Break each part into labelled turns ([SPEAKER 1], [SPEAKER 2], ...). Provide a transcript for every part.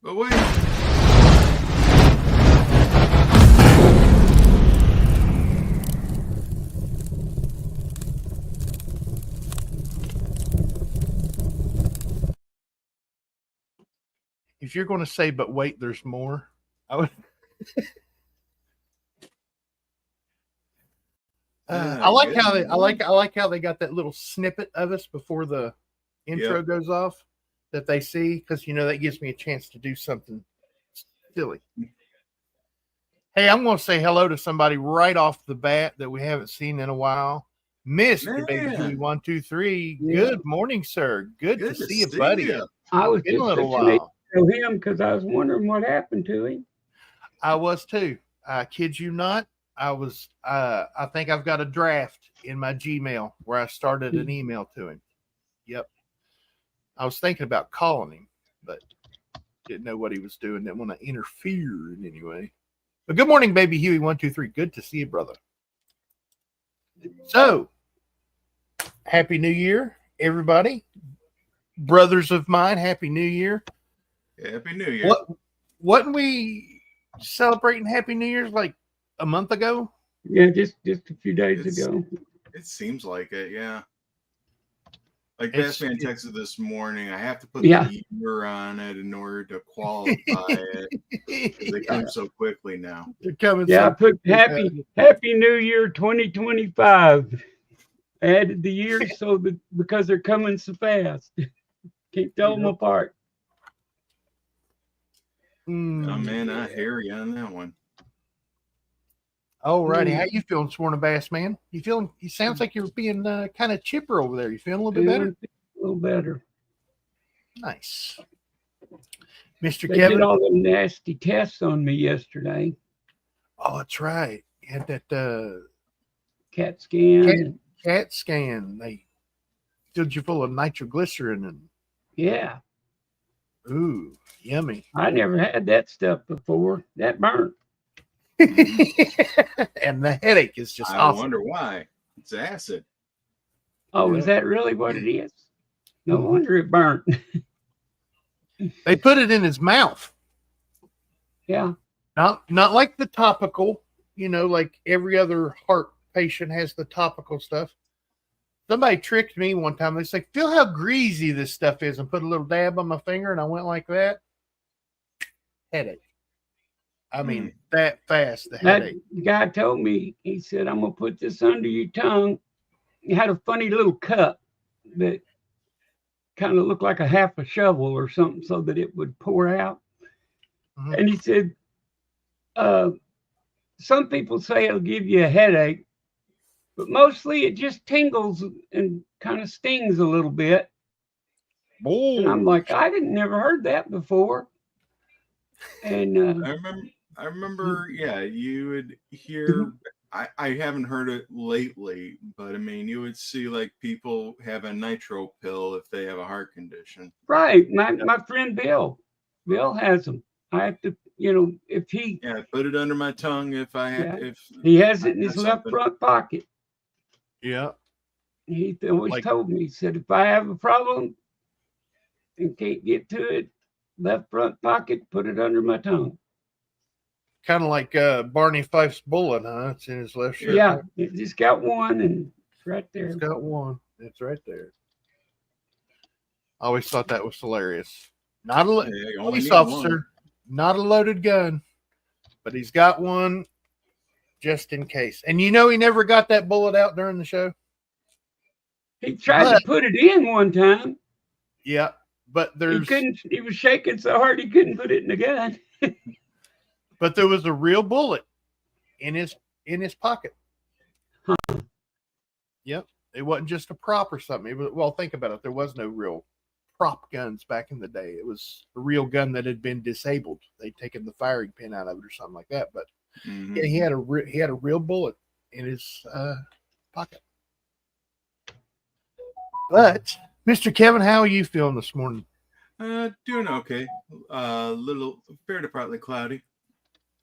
[SPEAKER 1] But wait.
[SPEAKER 2] If you're going to say, but wait, there's more, I would. I like how they. I like how they got that little snippet of us before the intro goes off that they see, because that gives me a chance to do something silly. Hey, I'm going to say hello to somebody right off the bat that we haven't seen in a while. Mr. Baby Hwy 123. Yeah. Good morning, sir. Good to see you, buddy.
[SPEAKER 3] I was just a little while. Him because I was wondering what happened to him.
[SPEAKER 2] I was too. I kid you not. I think I've got a draft in my Gmail where I started an email to him. Yep. I was thinking about calling him, but didn't know what he was doing. Didn't want to interfere in any way. But good morning, Baby Hwy 123. Good to see you, brother. So, Happy New Year, everybody. Brothers of mine, Happy New Year.
[SPEAKER 1] Happy New Year.
[SPEAKER 2] Wasn't we celebrating Happy New Year's like a month ago?
[SPEAKER 3] Yeah, just a few days ago.
[SPEAKER 1] It seems like it, yeah. Like Batman texted this morning, I have to put the year on it in order to qualify it. Because they come so quickly now.
[SPEAKER 2] They're coming.
[SPEAKER 3] Yeah, I put Happy New Year 2025. I added the years because they're coming so fast. Can't tell them apart.
[SPEAKER 1] Oh man, I hear you on that one.
[SPEAKER 2] All righty, how you feeling, Sworn Bass man? You sounds like you're being kind of chipper over there. You feeling a little bit better?
[SPEAKER 3] A little better.
[SPEAKER 2] Nice. Mr.
[SPEAKER 3] They
[SPEAKER 2] Kevin
[SPEAKER 3] did all the nasty tests on me yesterday.
[SPEAKER 2] Oh, that's right. You had that
[SPEAKER 3] CAT scan.
[SPEAKER 2] CAT scan. They filled you full of nitroglycerin and
[SPEAKER 3] yeah.
[SPEAKER 2] Ooh, yummy.
[SPEAKER 3] I never had that stuff before. That burnt.
[SPEAKER 2] And the headache is just awesome.
[SPEAKER 1] I wonder why. It's acid.
[SPEAKER 3] Oh, is that really what it is? No wonder it burnt.
[SPEAKER 2] They put it in his mouth.
[SPEAKER 3] Yeah.
[SPEAKER 2] Not like the topical, like every other heart patient has the topical stuff. Somebody tricked me one time. They said, feel how greasy this stuff is, and put a little dab on my finger, and I went like that. Headache. I mean, that fast, the headache.
[SPEAKER 3] The guy told me, he said, I'm going to put this under your tongue. He had a funny little cup that kind of looked like a half a shovel or something so that it would pour out. Mm-hmm. And he said, some people say it'll give you a headache, but mostly it just tingles and kind of stings a little bit. Oh. And I'm like, I never heard that before. And
[SPEAKER 1] I remember, you would hear, I haven't heard it lately, but I mean, you would see like people have a nitro pill if they have a heart condition.
[SPEAKER 3] Right. My friend Bill has them. I have to, if he.
[SPEAKER 1] Yeah, put it under my tongue if
[SPEAKER 3] he has it in his left front pocket.
[SPEAKER 2] Yeah.
[SPEAKER 3] He always told me, he said, if I have a problem and can't get to it, left front pocket, put it under my tongue.
[SPEAKER 2] Kind of like Barney Fife's bullet, huh? It's in his left shirt.
[SPEAKER 3] Yeah, it just got one, and it's right there.
[SPEAKER 2] It's got one. It's right there. I always thought that was hilarious. Not a police officer, not a loaded gun, but he's got one just in case. And he never got that bullet out during the show?
[SPEAKER 3] He tried to put it in one time.
[SPEAKER 2] Yeah, but
[SPEAKER 3] he was shaking so hard he couldn't put it in the gun.
[SPEAKER 2] But there was a real bullet in his pocket.
[SPEAKER 3] Huh.
[SPEAKER 2] Yep. It wasn't just a prop or something. Think about it. There was no real prop guns back in the day. It was a real gun that had been disabled. They'd taken the firing pin out of it or something like that. But yeah, he had a real bullet in his pocket. But Mr. Kevin, how are you feeling this morning?
[SPEAKER 1] Doing okay. Little fair to partly cloudy.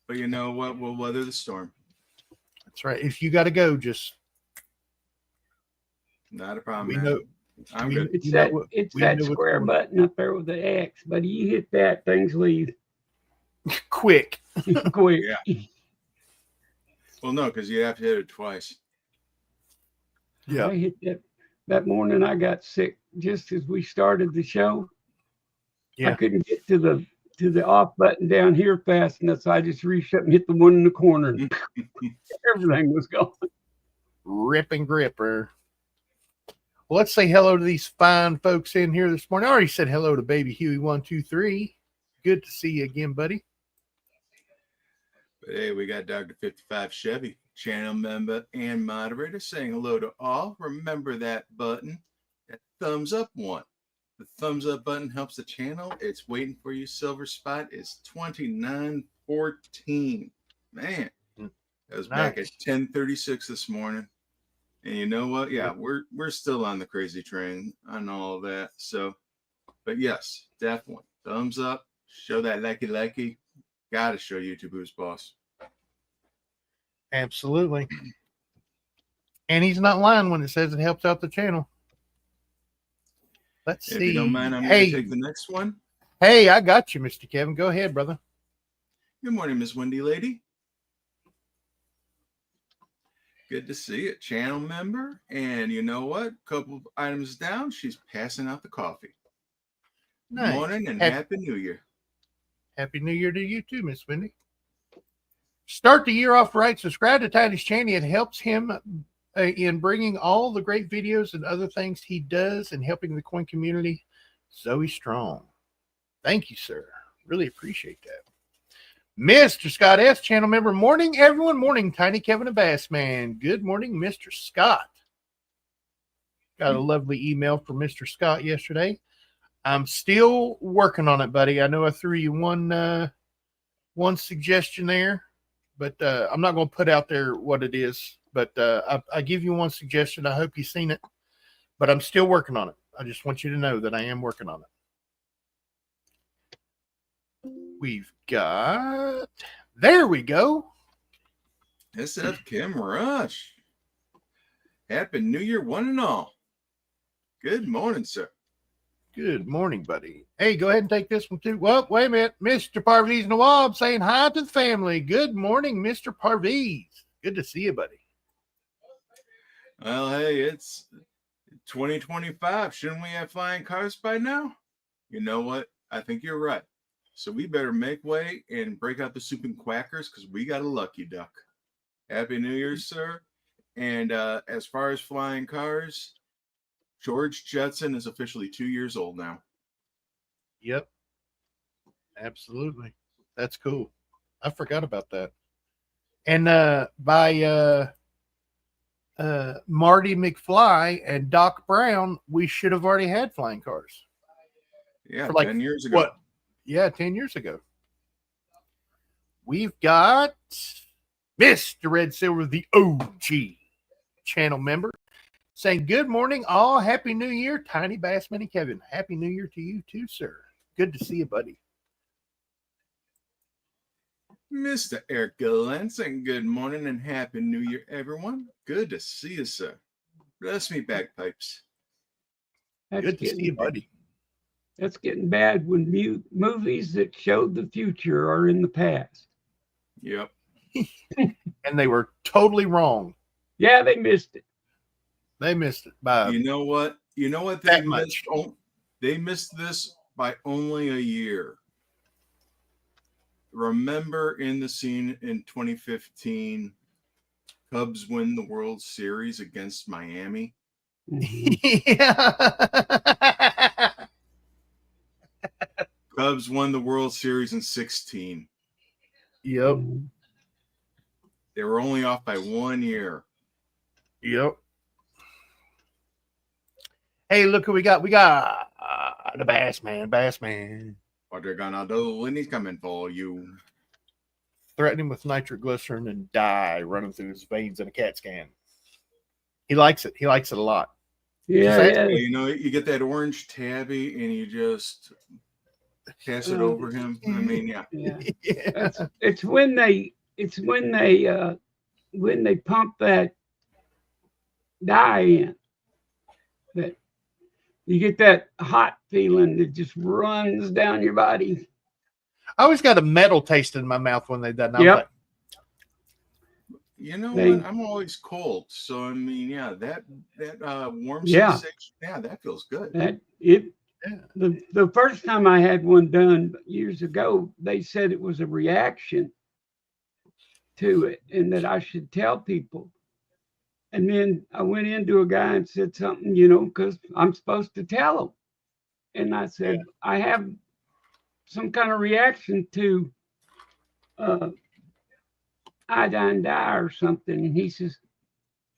[SPEAKER 1] But you know what? We'll weather the storm.
[SPEAKER 2] That's right. If you got to go, just
[SPEAKER 1] not a problem. I'm good.
[SPEAKER 3] It's that square button up there with the X, buddy. You hit that, things leave
[SPEAKER 2] quick.
[SPEAKER 3] quick.
[SPEAKER 1] Yeah. Well, no, because you have to hit it twice.
[SPEAKER 3] Yeah. I hit that morning. I got sick just as we started the show. Yeah. I couldn't get to the off button down here fast enough, so I just reached up and hit the one in the corner. And everything was gone.
[SPEAKER 2] Rip and gripper. Well, let's say hello to these fine folks in here this morning. I already said hello to Baby Huey 123. Good to see you again, buddy.
[SPEAKER 1] But hey, we got Dr. 55 Chevy, channel member and moderator, saying hello to all. Remember that button, that thumbs up one. The thumbs up button helps the channel. It's waiting for you. Silver spot is 2914. Man, that was back at 10:36 this morning. And you know what? Yeah, we're still on the crazy train on all of that. So, but yes, definitely thumbs up. Show that likey. Gotta show YouTube who's boss.
[SPEAKER 2] Absolutely. And he's not lying when it says it helps out the channel. Let's see.
[SPEAKER 1] If you don't mind, I'm going to take the next one.
[SPEAKER 2] Hey, I got you, Mr. Kevin. Go ahead, brother.
[SPEAKER 1] Good morning, Miss Wendy Lady. Good to see you. Channel member. And you know what? Couple of items down, she's passing out the coffee. Nice. Good morning and Happy New Year.
[SPEAKER 2] Happy New Year to you too, Miss Wendy. Start the year off right. Subscribe to Tiny's channel. It helps him in bringing all the great videos and other things he does and helping the coin community. Zoey Strong. Thank you, sir. Really appreciate that. Mr. Scott S., channel member. Morning, everyone. Morning, Tiny Kevin and Bassman. Good morning, Mr. Scott. Got a lovely email from Mr. Scott yesterday. I'm still working on it, buddy. I know I threw you one suggestion there, but I'm not going to put out there what it is. But I give you one suggestion. I hope you've seen it, but I'm still working on it. I just want you to know that I am working on it. We've got, there we go.
[SPEAKER 1] SF Kim Rush. Happy New Year, one and all. Good morning, sir.
[SPEAKER 2] Good morning, buddy. Hey, go ahead and take this one too. Well, wait a minute. Mr. Parviz Nawab saying hi to the family. Good morning, Mr. Parviz. Good to see you, buddy.
[SPEAKER 1] Well, hey, it's 2025. Shouldn't we have flying cars by now? You know what? I think you're right. So we better make way and break out the soup and quackers because we got a lucky duck. Happy New Year, sir. And as far as flying cars, George Jetson is officially 2 years old now.
[SPEAKER 2] Yep. Absolutely. That's cool. I forgot about that. And by Marty McFly and Doc Brown, we should have already had flying cars.
[SPEAKER 1] Yeah, like 10 years ago.
[SPEAKER 2] What? Yeah, 10 years ago. We've got Mr. Red Silver, the OG channel member, saying, good morning, all. Happy New Year, Tiny Bassman and Kevin. Happy New Year to you too, sir. Good to see you, buddy.
[SPEAKER 1] Mr. Eric Gillen saying, good morning and Happy New Year, everyone. Good to see you, sir. Bless me, bagpipes.
[SPEAKER 2] Good to see you, buddy.
[SPEAKER 3] That's getting bad when movies that showed the future are in the past.
[SPEAKER 1] Yep.
[SPEAKER 2] And they were totally wrong.
[SPEAKER 3] Yeah, they missed it.
[SPEAKER 2] They missed it.
[SPEAKER 1] You know what? They missed. They missed this by only a year. Remember in the scene in 2015, Cubs win the World Series against Miami?
[SPEAKER 2] Yeah.
[SPEAKER 1] Cubs won the World Series in 16.
[SPEAKER 2] Yep.
[SPEAKER 1] They were only off by 1 year.
[SPEAKER 2] Yep. Hey, look who we got. We got the Bassman.
[SPEAKER 1] What they're gonna do when he's coming for you.
[SPEAKER 2] Threatening with nitroglycerin and dye running through his veins in a CAT scan. He likes it. He likes it a lot.
[SPEAKER 3] Yeah.
[SPEAKER 1] You know, you get that orange tabby and you just pass it over him. I mean, yeah.
[SPEAKER 3] It's when they pump that dye in that You get that hot feeling that just runs down your body.
[SPEAKER 2] I always got a metal taste in my mouth when they done.
[SPEAKER 3] Yep.
[SPEAKER 1] You know what? I'm always cold, so I mean, yeah, that warm sensation, yeah, that feels good.
[SPEAKER 3] The first time I had one done years ago, they said it was a reaction to it, and that I should tell people. And then I went into a guy and said something, because I'm supposed to tell him. And I said, I have some kind of reaction to iodine dye or something. And he says,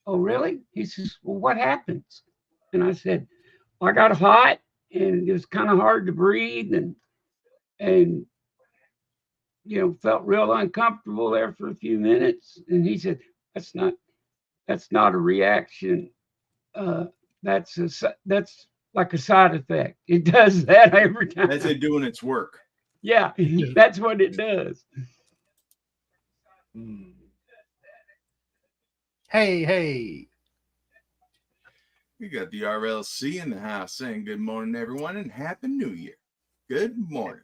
[SPEAKER 3] oh, really? He says, well, what happens? And I said, I got hot and it was kind of hard to breathe and felt real uncomfortable there for a few minutes. And he said, that's not a reaction. That's like a side effect. It does that every time.
[SPEAKER 1] That's it doing its work.
[SPEAKER 3] Yeah, that's what it does.
[SPEAKER 2] Hey.
[SPEAKER 1] We got the RLC in the house saying good morning, everyone, and Happy New Year. Good morning.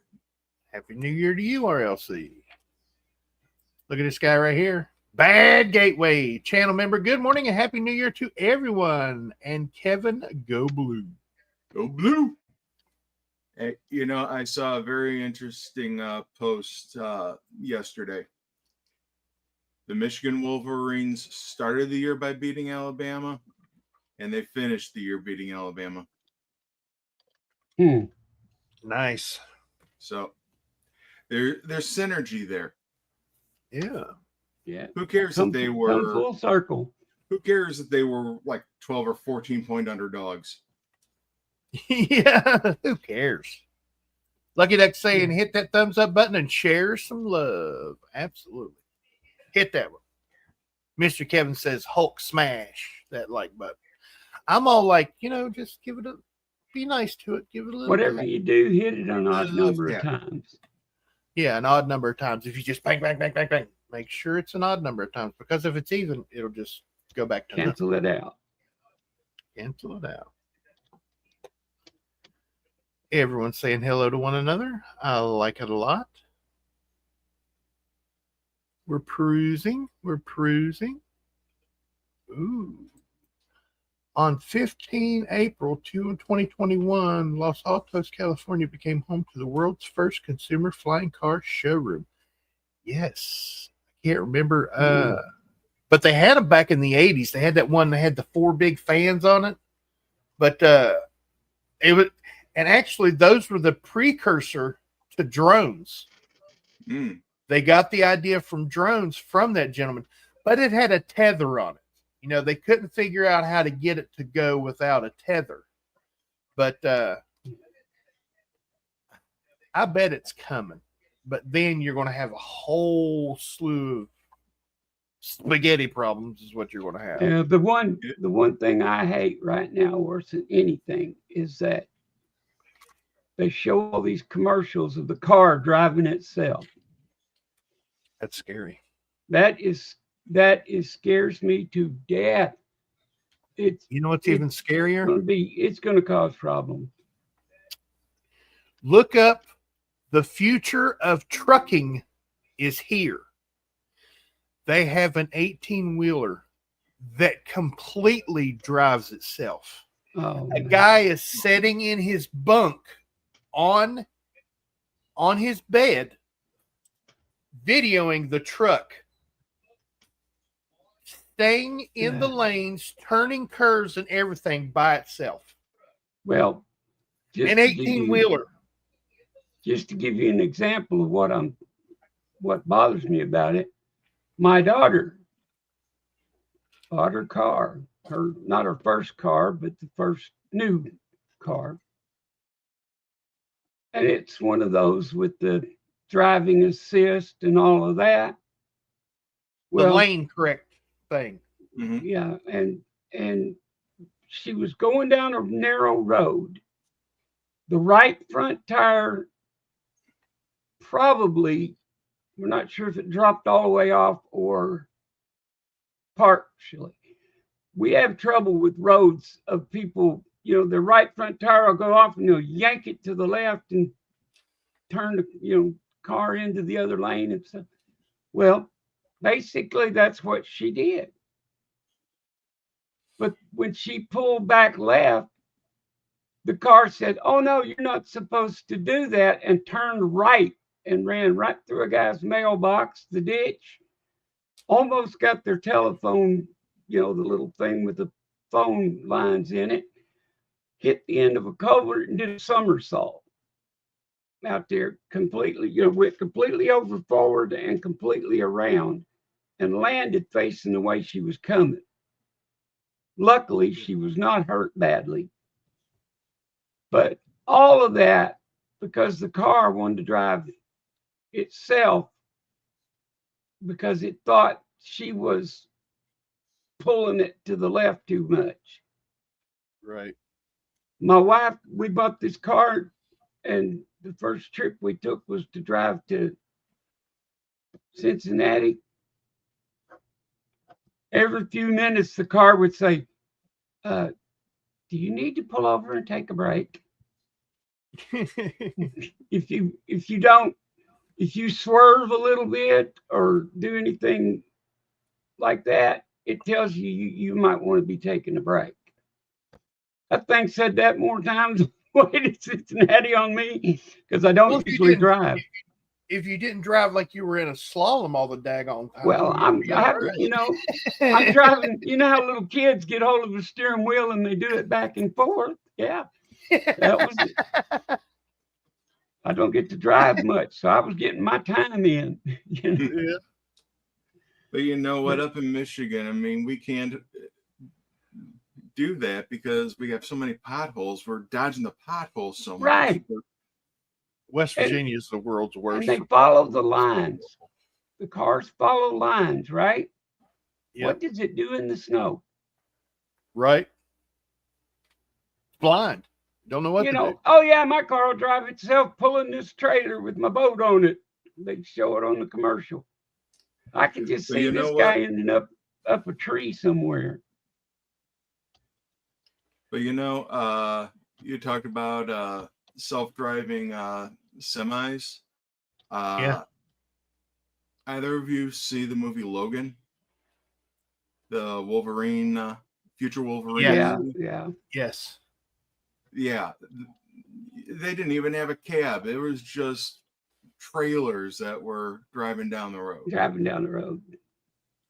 [SPEAKER 2] Happy New Year to you, RLC. Look at this guy right here. Bad Gateway channel member. Good morning and Happy New Year to everyone. And Kevin, go blue.
[SPEAKER 1] Go blue. Hey, I saw a very interesting post yesterday. The Michigan Wolverines started the year by beating Alabama, and they finished the year beating Alabama.
[SPEAKER 2] Nice.
[SPEAKER 1] So there's synergy there.
[SPEAKER 2] Yeah.
[SPEAKER 1] Who cares if they were
[SPEAKER 3] full circle?
[SPEAKER 1] Who cares if they were like 12 or 14 point underdogs?
[SPEAKER 2] Yeah, who cares? Lucky Duck saying hit that thumbs up button and share some love. Absolutely. Hit that one. Mr. Kevin says Hulk smash that like button. I'm all like, just give it be nice to it. Give it a little
[SPEAKER 3] whatever you do, hit it an odd number of times.
[SPEAKER 2] Yeah, an odd number of times. If you just bang, bang, bang, bang, bang, make sure it's an odd number of times, because if it's even, it'll just go back to
[SPEAKER 3] cancel it out.
[SPEAKER 2] Cancel it out. Everyone's saying hello to one another. I like it a lot. We're perusing. Ooh. On 15 April 2021, Los Altos, California became home to the world's first consumer flying car showroom. Yes. I can't remember. But they had them back in the 80s. They had that one that had the 4 big fans on it. But it was, and actually those were the precursor to drones. They got the idea from drones from that gentleman, but it had a tether on it. They couldn't figure out how to get it to go without a tether. But I bet it's coming. But then you're going to have a whole slew of spaghetti problems is what you're going to have.
[SPEAKER 3] Yeah, the one thing I hate right now worse than anything is that they show all these commercials of the car driving itself.
[SPEAKER 2] That's scary.
[SPEAKER 3] That scares me to death. It's
[SPEAKER 2] what's even scarier?
[SPEAKER 3] It's going to cause problems.
[SPEAKER 2] Look up the future of trucking is here. They have an 18-wheeler that completely drives itself. A guy is sitting in his bunk on his bed, videoing the truck, staying in the lanes, turning curves and everything by itself.
[SPEAKER 3] Well,
[SPEAKER 2] an 18-wheeler.
[SPEAKER 3] Just to give you an example of what bothers me about it, my daughter bought her car, not her first car, but the first new car. And it's one of those with the driving assist and all of that.
[SPEAKER 2] The lane correct thing.
[SPEAKER 3] Yeah, and she was going down a narrow road. The right front tire probably, we're not sure if it dropped all the way off or partially. We have trouble with roads of people the right front tire will go off and you'll yank it to the left and turn the, car into the other lane and stuff. Well, basically that's what she did. But when she pulled back left, the car said, "Oh no, you're not supposed to do that," and turned right and ran right through a guy's mailbox, the ditch, almost got their telephone, the little thing with the phone lines in it, hit the end of a culvert and did a somersault out there completely, went completely over forward and completely around and landed facing the way she was coming. Luckily, she was not hurt badly. But all of that because the car wanted to drive itself because it thought she was pulling it to the left too much.
[SPEAKER 2] Right.
[SPEAKER 3] My wife, we bought this car, and the first trip we took was to drive to Cincinnati. Every few minutes, the car would say, "Do you need to pull over and take a break?" If you swerve a little bit or do anything like that, it tells you might want to be taking a break. That thing said that more times way to Cincinnati on me because I don't usually drive.
[SPEAKER 2] If you didn't drive like you were in a slalom all the daggone time.
[SPEAKER 3] Well, I'm driving. You know how little kids get hold of the steering wheel and they do it back and forth. Yeah, that was it. I don't get to drive much, so I was getting my time in.
[SPEAKER 2] Yeah.
[SPEAKER 1] But you know what? Up in Michigan, I mean, we can't do that because we have so many potholes. We're dodging the potholes so much.
[SPEAKER 3] Right.
[SPEAKER 2] West Virginia is the world's worst.
[SPEAKER 3] And they follow the lines. The cars follow lines, right? Yep. What does it do in the snow?
[SPEAKER 2] Right. Blind. Don't know what to do.
[SPEAKER 3] Oh yeah, my car will drive itself pulling this trailer with my boat on it. They show it on the commercial. I can just see this guy ending up a tree somewhere.
[SPEAKER 1] But you talked about self-driving semis.
[SPEAKER 2] Yeah.
[SPEAKER 1] Either of you see the movie Logan? The Wolverine, future Wolverine.
[SPEAKER 3] Yeah.
[SPEAKER 2] Yes.
[SPEAKER 1] Yeah. They didn't even have a cab. It was just trailers that were driving down the road.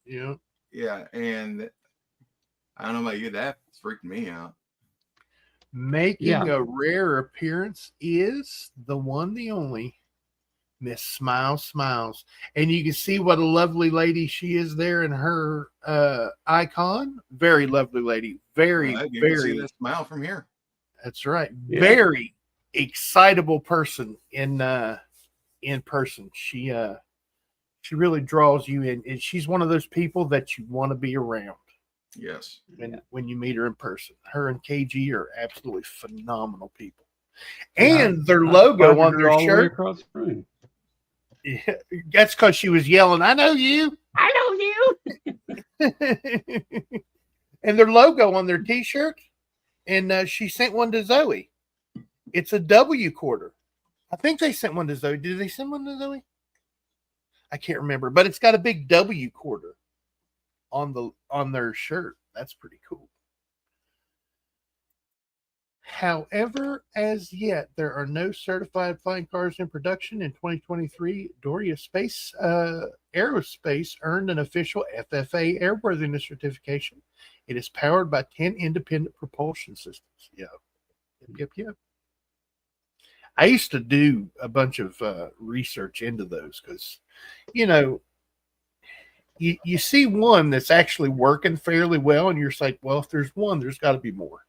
[SPEAKER 2] Yeah.
[SPEAKER 1] Yeah. And I don't know about you, that freaked me out.
[SPEAKER 2] Making a rare appearance is the one, the only Miss Smiles. And you can see what a lovely lady she is there in her icon. Very lovely lady. Very,
[SPEAKER 1] you
[SPEAKER 2] very.
[SPEAKER 1] Can see that smile from here.
[SPEAKER 2] That's right. Yeah. Very excitable person in person. She really draws you in. And she's one of those people that you want to be around.
[SPEAKER 1] Yes.
[SPEAKER 2] When you meet her in person. Her and KG are absolutely phenomenal people. And their logo on their shirt.
[SPEAKER 3] Across the room.
[SPEAKER 2] Yeah, that's because she was yelling, "I know you.
[SPEAKER 3] I know
[SPEAKER 2] you." And their logo on their t-shirt. And she sent one to Zoey. It's a W quarter. I think they sent one to Zoey. Did they send one to Zoey? I can't remember. But it's got a big W quarter on their shirt. That's pretty cool. However, as yet, there are no certified flying cars in production in 2023. Doria Aerospace earned an official FFA airworthiness certification. It is powered by 10 independent propulsion systems. Yep. I used to do a bunch of research into those because, you see one that's actually working fairly well, and you're just like, well, if there's one, there's got to be more.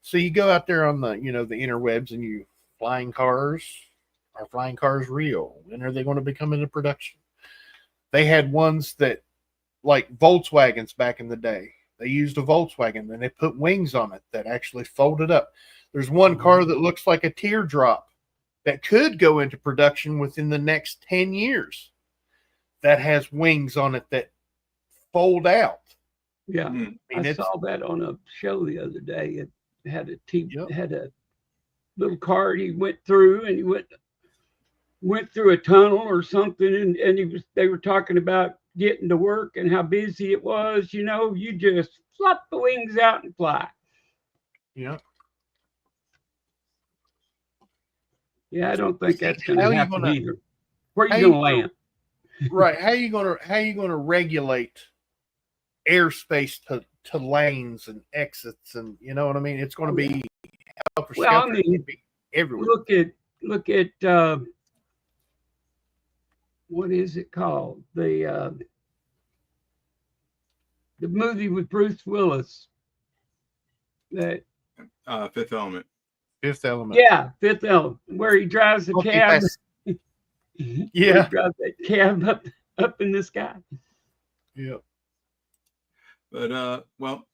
[SPEAKER 2] So you go out there on the, the interwebs and are flying cars real? When are they going to be coming into production? They had ones that, like Volkswagens back in the day. They used a Volkswagen, and they put wings on it that actually folded up. There's one car that looks like a teardrop that could go into production within the next 10 years that has wings on it that fold out.
[SPEAKER 3] Yeah, I saw that on a show the other day. had a little cart he went through, and he went through a tunnel or something, and they were talking about getting to work and how busy it was. You just flop the wings out and fly.
[SPEAKER 2] Yeah.
[SPEAKER 3] Yeah, I don't think that's going to happen either. Where are you going to land?
[SPEAKER 2] Right. How you gonna regulate airspace to lanes and exits, and you know what I mean? It's going to be everywhere.
[SPEAKER 3] Look at what is it called? The movie with Bruce Willis. That
[SPEAKER 1] Fifth Element.
[SPEAKER 2] Fifth Element.
[SPEAKER 3] Yeah, Fifth Element, where he drives the cab.
[SPEAKER 2] Yeah,
[SPEAKER 3] he drives that cab up in the sky.
[SPEAKER 2] Yeah.
[SPEAKER 1] But well,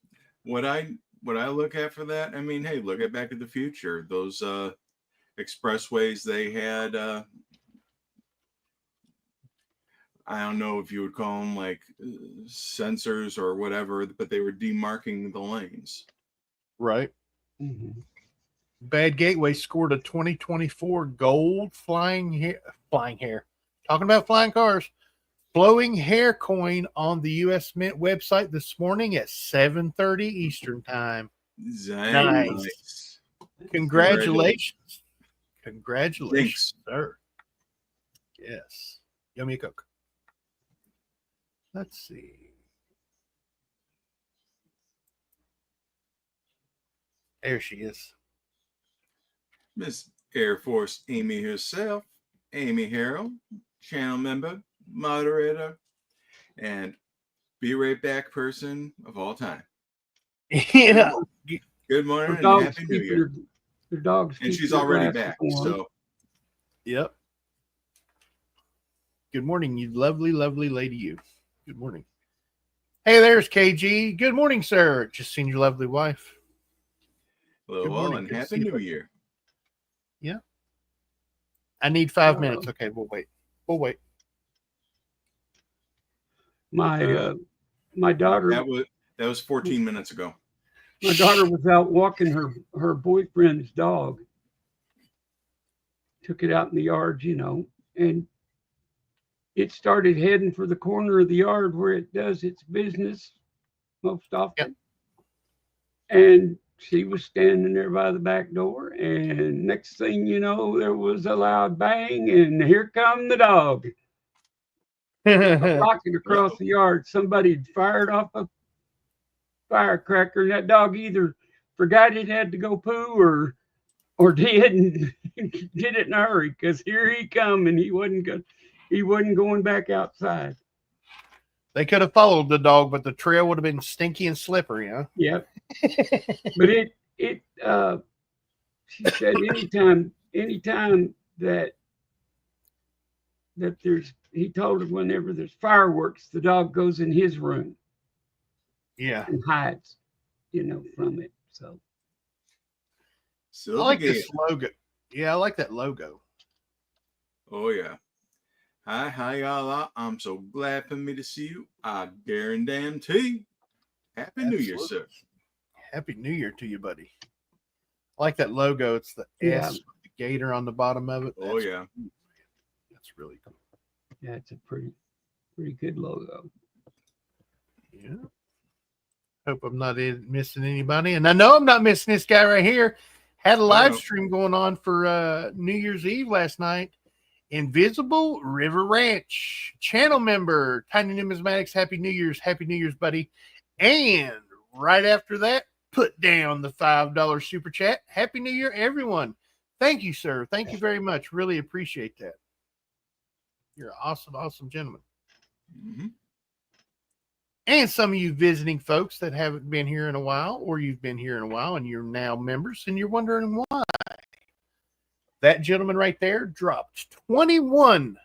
[SPEAKER 1] what I look at for that, I mean, hey, look at Back to the Future. Those expressways they had. I don't know if you would call them like sensors or whatever, but they were demarking the lanes.
[SPEAKER 2] Right. Mm-hmm. Bad Gateway scored a 2024 gold flying hair. Talking about flying cars. Flowing hair coin on the U.S. Mint website this morning at 7:30 Eastern time. Nice. Congratulations. Congratulations, sir. Yes. Yummy Coke. Let's see. There she is.
[SPEAKER 1] Miss Air Force Amy herself, Amy Harrell, channel member, moderator, and be right back person of all time.
[SPEAKER 2] Yeah.
[SPEAKER 1] Good morning and happy New Year.
[SPEAKER 3] Your dog's
[SPEAKER 1] and she's already back. So
[SPEAKER 2] yep. Good morning, you lovely, lovely lady, you. Good morning. Hey, there's KG. Good morning, sir. Just seen your lovely wife.
[SPEAKER 1] Hello, and happy New Year.
[SPEAKER 2] Yeah. I need 5 minutes. Okay, we'll wait.
[SPEAKER 3] My daughter.
[SPEAKER 1] That was 14 minutes ago.
[SPEAKER 3] My daughter was out walking her boyfriend's dog. Took it out in the yard, and it started heading for the corner of the yard where it does its business most often. Yep. And she was standing there by the back door, and next thing you know, there was a loud bang, and here come the dog. Rocking across the yard. Somebody fired off a firecracker, and that dog either forgot it had to go poo or did it in a hurry, because here he come, and he wasn't going back outside.
[SPEAKER 2] They could have followed the dog, but the trail would have been stinky and slippery, huh?
[SPEAKER 3] Yep. But she said anytime that he told her whenever there's fireworks, the dog goes in his room.
[SPEAKER 2] Yeah.
[SPEAKER 3] And hides, from it. So
[SPEAKER 2] I like this logo. Yeah, I like that logo.
[SPEAKER 1] Oh yeah. Hi y'all. I'm so glad for me to see you. I guarantee. Happy New Year, sir.
[SPEAKER 2] Happy New Year to you, buddy. I like that logo. It's the S with the gator on the bottom of it.
[SPEAKER 1] Oh yeah.
[SPEAKER 2] That's really cool.
[SPEAKER 3] Yeah, it's a pretty good logo.
[SPEAKER 2] Yeah. Hope I'm not missing anybody. And I know I'm not missing this guy right here. Had a live stream going on for New Year's Eve last night. Invisible River Ranch channel member, Tiny Numismatics. Happy New Year's, buddy. And right after that, put down the $5 super chat. Happy New Year, everyone. Thank you, sir. Thank you very much. Really appreciate that. You're an awesome, awesome gentleman. Mm-hmm. And some of you visiting folks that haven't been here in a while, or you've been here in a while and you're now members and you're wondering why. That gentleman right there dropped 21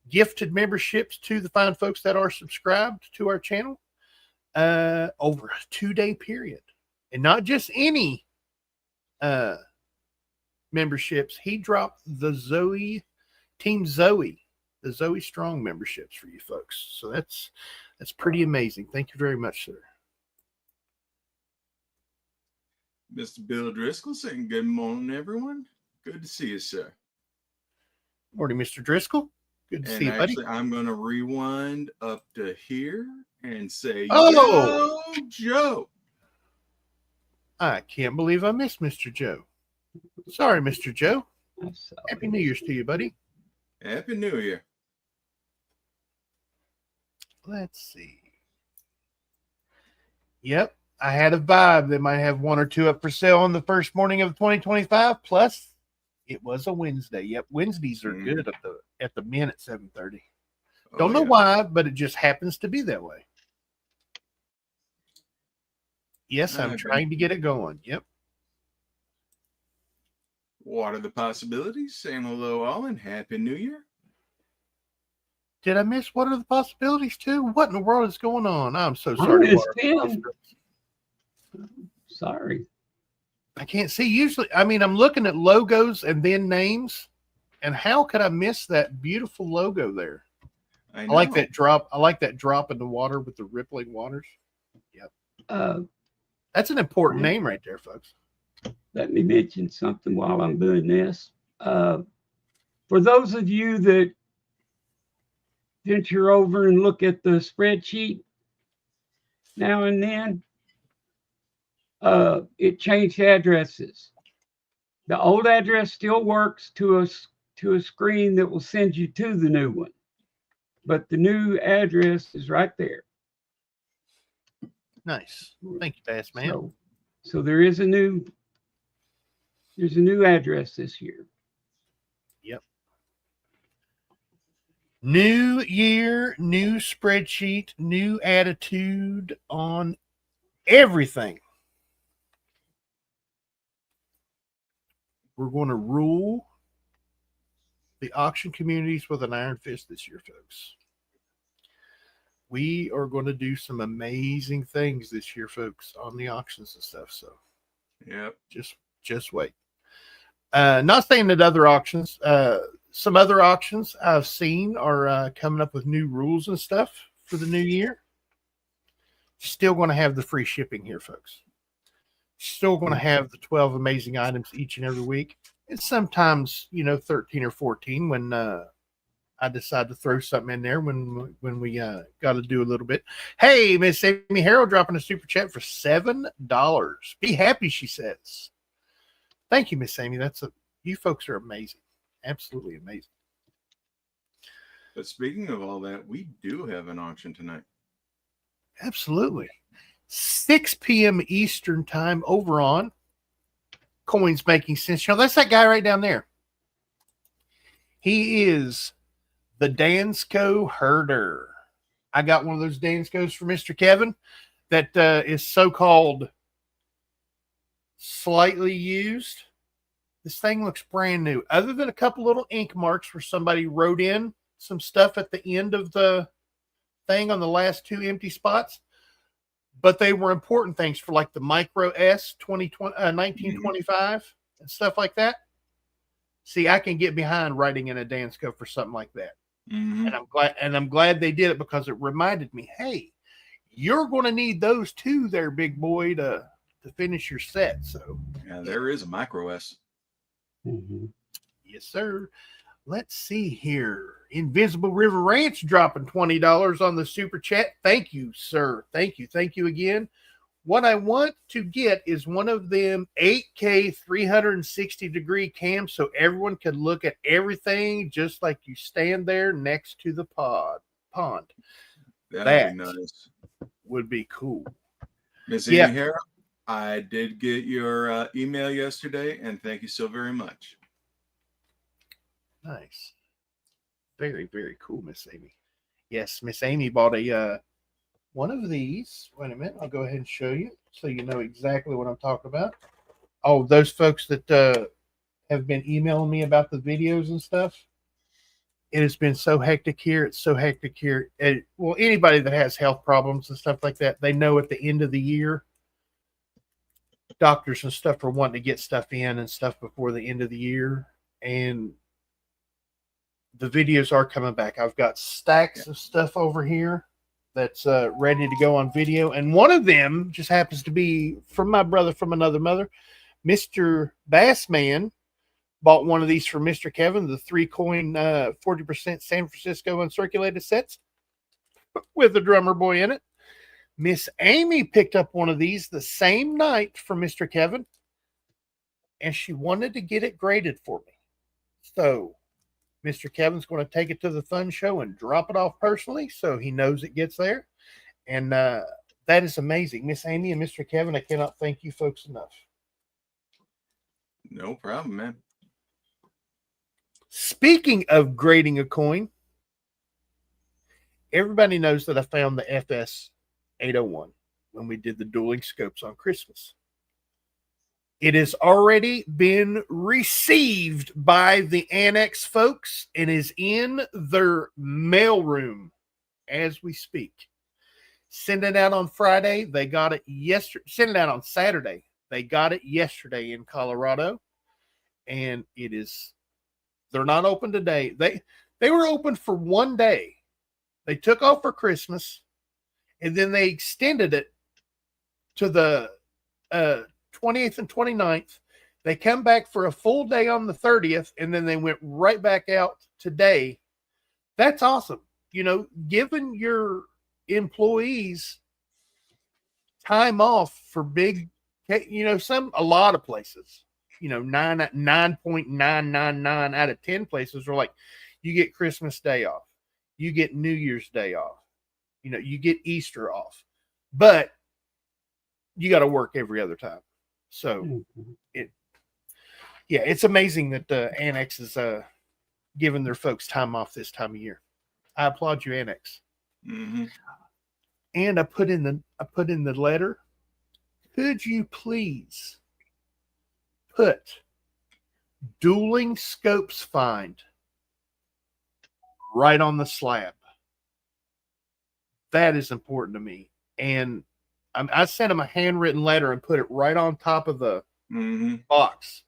[SPEAKER 2] gifted memberships to the fine folks that are subscribed to our channel over a 2-day period. And not just any memberships. He dropped the Zoey, Team Zoey, the Zoey Strong memberships for you folks. So that's pretty amazing. Thank you very much, sir.
[SPEAKER 1] Mr. Bill Driscoll saying good morning, everyone. Good to see you, sir.
[SPEAKER 2] Morning, Mr. Driscoll. Good to see you, buddy.
[SPEAKER 1] I'm going to rewind up to here and say,
[SPEAKER 2] Yo,
[SPEAKER 1] Joe.
[SPEAKER 2] I can't believe I missed Mr. Joe. Sorry, Mr. Joe. Happy New Year's to you, buddy.
[SPEAKER 1] Happy New Year.
[SPEAKER 2] Let's see. Yep, I had a vibe. They might have one or two up for sale on the first morning of 2025. Plus, it was a Wednesday. Yep, Wednesdays are good at the Mint at 7:30. Don't know why, but it just happens to be that way. Yes, I'm trying to get it going. Yep.
[SPEAKER 1] What are the possibilities? Saying hello, all, and Happy New Year.
[SPEAKER 2] Did I miss what are the possibilities too? What in the world is going on? I'm so sorry.
[SPEAKER 3] Sorry.
[SPEAKER 2] I can't see. Usually, I mean, I'm looking at logos and then names. And how could I miss that beautiful logo there? I like that drop. I like that drop in the water with the rippling waters. Yep. That's an important name right there, folks.
[SPEAKER 3] Let me mention something while I'm doing this. For those of you that venture over and look at the spreadsheet now and then, it changed addresses. The old address still works to a screen that will send you to the new one, but the new address is right there.
[SPEAKER 2] Nice. Thank you, Bass Man.
[SPEAKER 3] So there's a new address this year.
[SPEAKER 2] Yep. New year, new spreadsheet, new attitude on everything. We're going to rule the auction communities with an iron fist this year, folks. We are going to do some amazing things this year, folks, on the auctions and stuff. So,
[SPEAKER 1] yep,
[SPEAKER 2] just wait. Not saying that other auctions, some other auctions I've seen are coming up with new rules and stuff for the new year. Still going to have the free shipping here, folks. Still going to have the 12 amazing items each and every week. And sometimes, 13 or 14 when I decide to throw something in there when we got to do a little bit. Hey, Miss Amy Harrell dropping a super chat for $7. Be happy, she says. Thank you, Miss Amy. You folks are amazing. Absolutely amazing.
[SPEAKER 1] But speaking of all that, we do have an auction tonight.
[SPEAKER 2] Absolutely. 6 p.m. Eastern time over on Coins Making Sense. That's that guy right down there. He is the Dansco Herder. I got one of those Danscos for Mr. Kevin that is so-called slightly used. This thing looks brand new, other than a couple little ink marks where somebody wrote in some stuff at the end of the thing on the last two empty spots. But they were important things for like the Micro S 1925 and stuff like that. See, I can get behind writing in a Dansco for something like that. Mm-hmm. And I'm glad they did it because it reminded me, hey, you're going to need those too there, big boy, to finish your set. So
[SPEAKER 1] yeah, there is a Micro S.
[SPEAKER 2] Mm-hmm. Yes, sir. Let's see here. Invisible River Ranch dropping $20 on the super chat. Thank you, sir. Thank you again. What I want to get is one of them 8K 360-degree cams so everyone can look at everything just like you stand there next to the pond.
[SPEAKER 1] That'd be nice.
[SPEAKER 2] Would be cool.
[SPEAKER 1] Miss Amy Harrell, I did get your email yesterday, and thank you so very much.
[SPEAKER 2] Nice. Very, very cool, Miss Amy. Yes, Miss Amy bought a one of these. Wait a minute. I'll go ahead and show you so you know exactly what I'm talking about. Oh, those folks that have been emailing me about the videos and stuff. It has been so hectic here. It's so hectic here. Well, anybody that has health problems and stuff like that, they know at the end of the year, doctors and stuff are wanting to get stuff in and stuff before the end of the year. And the videos are coming back. I've got stacks of stuff over here that's ready to go on video. And one of them just happens to be from my brother from another mother. Mr. Bassman bought one of these for Mr. Kevin, the 3-coin 40% San Francisco uncirculated sets with a drummer boy in it. Miss Amy picked up one of these the same night for Mr. Kevin, and she wanted to get it graded for me. So Mr. Kevin's going to take it to the fun show and drop it off personally so he knows it gets there. And that is amazing. Miss Amy and Mr. Kevin, I cannot thank you folks enough.
[SPEAKER 1] No problem, man.
[SPEAKER 2] Speaking of grading a coin, everybody knows that I found the FS 801 when we did the dueling scopes on Christmas. It has already been received by the Annex folks and is in their mailroom as we speak. Send it out on Friday. They got it yesterday. Send it out on Saturday. They got it yesterday in Colorado. And it is, they're not open today. They were open for one day. They took off for Christmas, and then they extended it to the 28th and 29th. They come back for a full day on the 30th, and then they went right back out today. That's awesome. You know, giving your employees time off for big, you know, a lot of places, you know, 9.999 out of 10 places are like, you get Christmas Day off, you get New Year's Day off, you know, you get Easter off, but you got to work every other time. So it's amazing that the Annex is giving their folks time off this time of year. I applaud you, Annex.
[SPEAKER 1] Mm-hmm.
[SPEAKER 2] And I put in the letter, could you please put dueling scopes find right on the slab? That is important to me. And I sent them a handwritten letter and put it right on top of the box.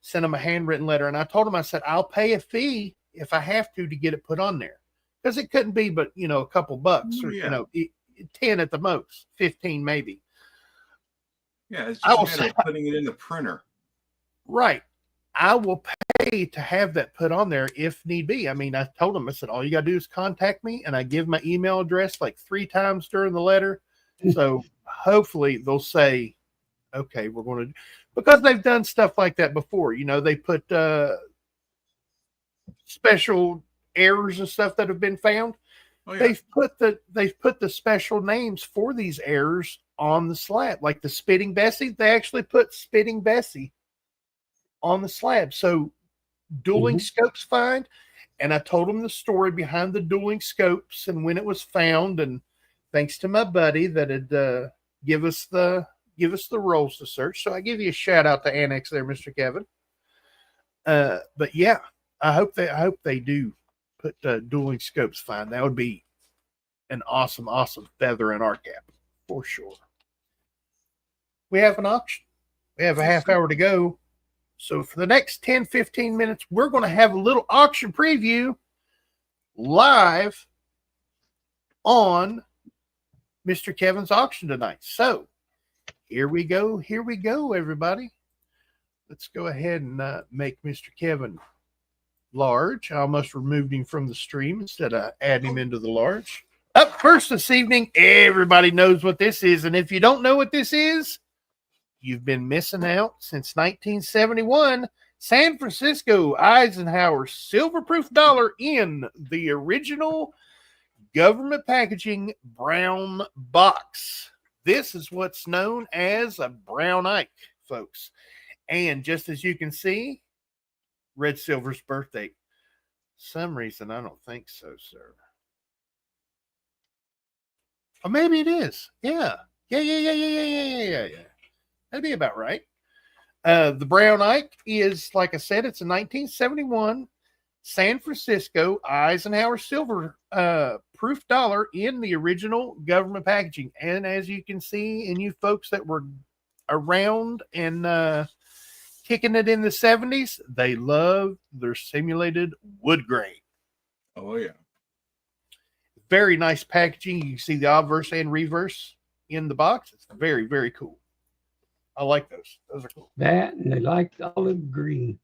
[SPEAKER 2] Sent them a handwritten letter. And I told them, I said, I'll pay a fee if I have to get it put on there. Because it couldn't be but, you know, a couple bucks or, you know, 10 at the most, 15 maybe.
[SPEAKER 1] Yeah, it's just a matter of putting it in the printer.
[SPEAKER 2] Right. I will pay to have that put on there if need be. I mean, I told them, I said, all you got to do is contact me. And I give my email address like 3 times during the letter. So hopefully they'll say, okay, we're going to, because they've done stuff like that before. You know, they put special errors and stuff that have been found. Oh, yeah. They've put the special names for these errors on the slab, like the Spitting Bessie. They actually put Spitting Bessie on the slab. So dueling scopes find, and I told them the story behind the dueling scopes and when it was found, and thanks to my buddy that had give us the roles to search. So I give you a shout out to Annex there, Mr. Kevin. But yeah, I hope they do put dueling scopes find. That would be an awesome feather in our cap for sure. We have an auction. We have a half hour to go. So for the next 10-15 minutes, we're going to have a little auction preview live on Mr. Kevin's auction tonight. So here we go, everybody. Let's go ahead and make Mr. Kevin large. I almost removed him from the stream instead of adding him into the large. Up first this evening, everybody knows what this is. And if you don't know what this is, you've been missing out. Since 1971, San Francisco Eisenhower silver-proof dollar in the original government packaging brown box. This is what's known as a brown Ike, folks. And just as you can see, Red Silver's birthday. Some reason I don't think so, sir. Or maybe it is. Yeah. That'd be about right. The brown Ike is, like I said, it's a 1971 San Francisco Eisenhower silver proof dollar in the original government packaging. And as you can see, and you folks that were around and kicking it in the 70s, they love their simulated wood grain.
[SPEAKER 1] Oh, yeah.
[SPEAKER 2] very nice packaging. You can see the obverse and reverse in the box. It's very, very cool. I like those. Those are cool.
[SPEAKER 3] That, and they like the olive green.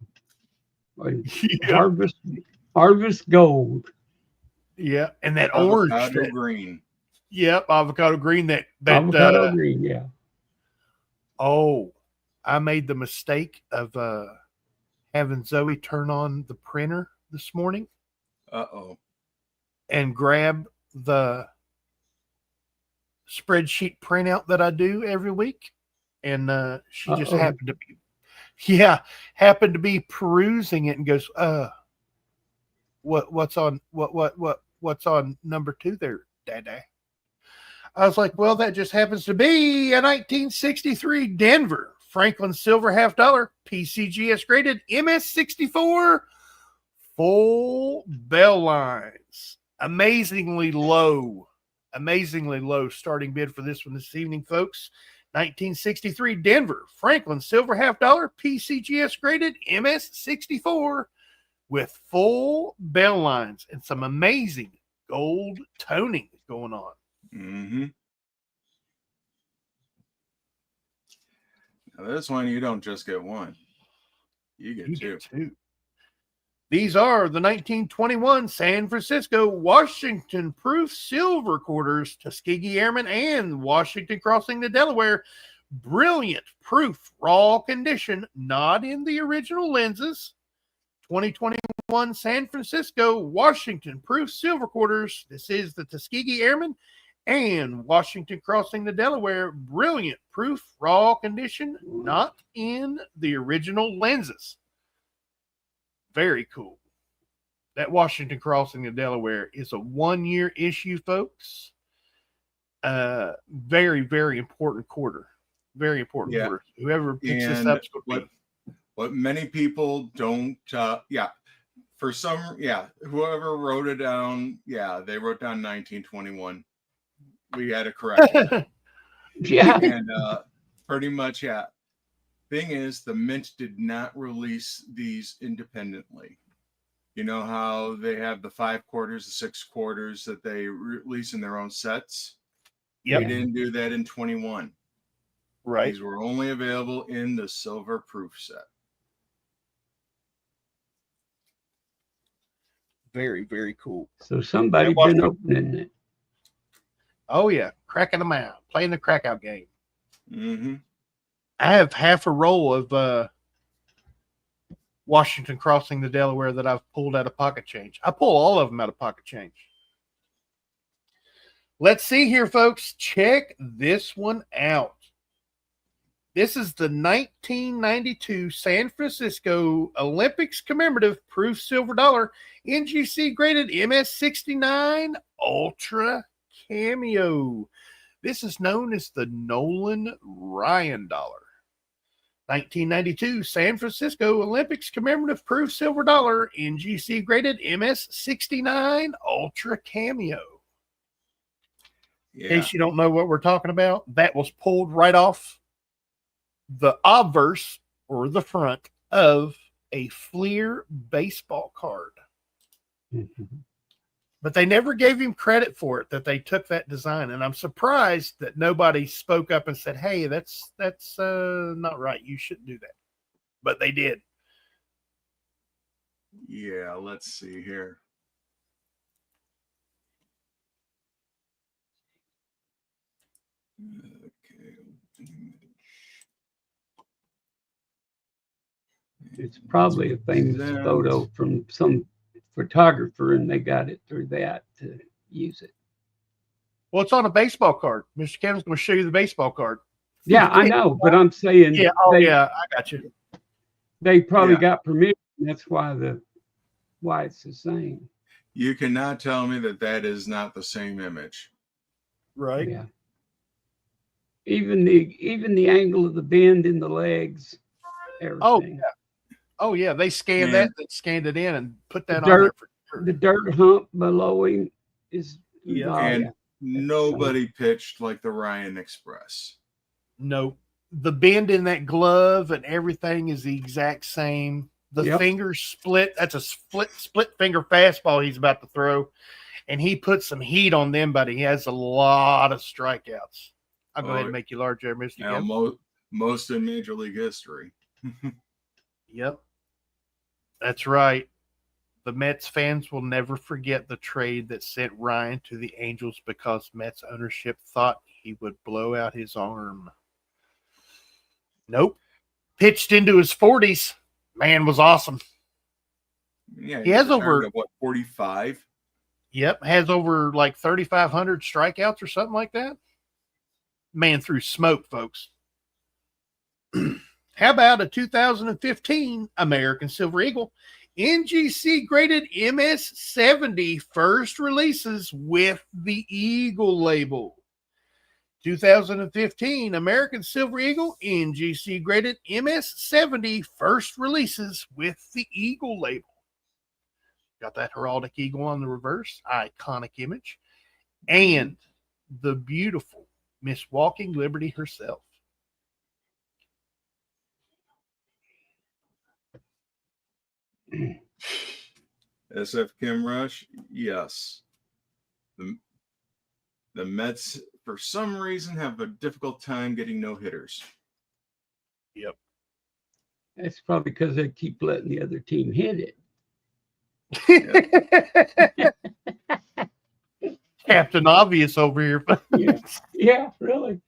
[SPEAKER 3] Harvest gold.
[SPEAKER 2] Yeah, and that
[SPEAKER 1] avocado
[SPEAKER 2] orange.
[SPEAKER 1] Green.
[SPEAKER 2] Yep, avocado green. That
[SPEAKER 3] Avocado green, yeah.
[SPEAKER 2] Oh, I made the mistake of having Zoey turn on the printer this morning. And grab the spreadsheet printout that I do every week. And she just happened to be perusing it and goes, what's on number 2 there, Dada? I was like, well, that just happens to be a 1963 Denver Franklin Silver $50 PCGS graded MS64 full bell lines. Amazingly low starting bid for this one this evening, folks. 1963 Denver Franklin Silver $50 PCGS graded MS64 with full bell lines and some amazing gold toning going on.
[SPEAKER 1] Mm-hmm. Now this one, you don't just get one. You get two.
[SPEAKER 2] These are the 1921 San Francisco Washington Proof Silver Quarters Tuskegee Airmen and Washington Crossing the Delaware. Brilliant proof, raw condition, not in the original lenses. 2021 San Francisco Washington Proof Silver Quarters. This is the Tuskegee Airmen and Washington Crossing the Delaware. Brilliant proof, raw condition, not in the original lenses. Very cool. That Washington Crossing the Delaware is a 1-year issue, folks. Very, very important quarter. Very important quarter. Whoever picks this up.
[SPEAKER 1] What many people don't, whoever wrote it down, they wrote down 1921. We had it correct. And pretty much, Thing is, the Mint did not release these independently. You know how they have the 5 quarters, the 6 quarters that they release in their own sets?
[SPEAKER 2] Yep.
[SPEAKER 1] They didn't do that in 21.
[SPEAKER 2] Right.
[SPEAKER 1] These were only available in the silver proof set.
[SPEAKER 2] Very, very cool.
[SPEAKER 3] So somebody's been opening it.
[SPEAKER 2] Oh, yeah. Cracking them out. Playing the crack out game.
[SPEAKER 1] Mm-hmm.
[SPEAKER 2] I have half a roll of Washington Crossing the Delaware that I've pulled out of pocket change. I pull all of them out of pocket change. Let's see here, folks. Check this one out. This is the 1992 San Francisco Olympics commemorative proof silver dollar NGC graded MS69 Ultra Cameo. This is known as the Nolan Ryan dollar. 1992 San Francisco Olympics commemorative proof silver dollar NGC graded MS69 Ultra Cameo. In case you don't know what we're talking about, that was pulled right off the obverse or the front of a Fleer baseball card.
[SPEAKER 3] Mm-hmm.
[SPEAKER 2] But they never gave him credit for it, that they took that design. And I'm surprised that nobody spoke up and said, hey, that's not right. You shouldn't do that. But they did.
[SPEAKER 1] Yeah, let's see here. Okay.
[SPEAKER 3] It's probably a famous photo from some photographer, and they got it through that to use it.
[SPEAKER 2] Well, it's on a baseball card. Mr. Kevin's going to show you the baseball card.
[SPEAKER 3] Yeah, I know, but I'm saying,
[SPEAKER 2] I got you.
[SPEAKER 3] They probably got permission. That's why it's the same.
[SPEAKER 1] You cannot tell me that is not the same image,
[SPEAKER 2] right?
[SPEAKER 3] Yeah. Even the angle of the bend in the legs, everything.
[SPEAKER 2] Oh yeah, they scanned that. They scanned it in and put that
[SPEAKER 3] on
[SPEAKER 2] there for sure.
[SPEAKER 3] The dirt hump below him is
[SPEAKER 1] nobody pitched like the Ryan Express.
[SPEAKER 2] No, the bend in that glove and everything is the exact same. The finger split. That's a split finger fastball he's about to throw. and he put some heat on them, but he has a lot of strikeouts. I'll go ahead and make you large there, Mr.
[SPEAKER 1] Now, most in Major League history.
[SPEAKER 2] Yep. That's right. The Mets fans will never forget the trade that sent Ryan to the Angels because Mets ownership thought he would blow out his arm. Nope. Pitched into his 40s. Man was awesome.
[SPEAKER 1] Yeah,
[SPEAKER 2] he has over
[SPEAKER 1] 45.
[SPEAKER 2] Yep, has over like 3,500 strikeouts or something like that. Man threw smoke, folks. How about a 2015 American Silver Eagle NGC graded MS70 first releases with the Eagle label? 2015 American Silver Eagle NGC graded MS70 first releases with the Eagle label. Got that heraldic eagle on the reverse, iconic image, and the beautiful Miss Walking Liberty herself.
[SPEAKER 1] SF Kim Rush, yes. The Mets, for some reason, have a difficult time getting no hitters.
[SPEAKER 2] Yep.
[SPEAKER 3] That's probably because they keep letting the other team hit it.
[SPEAKER 2] Captain Obvious over here.
[SPEAKER 3] Yeah, really.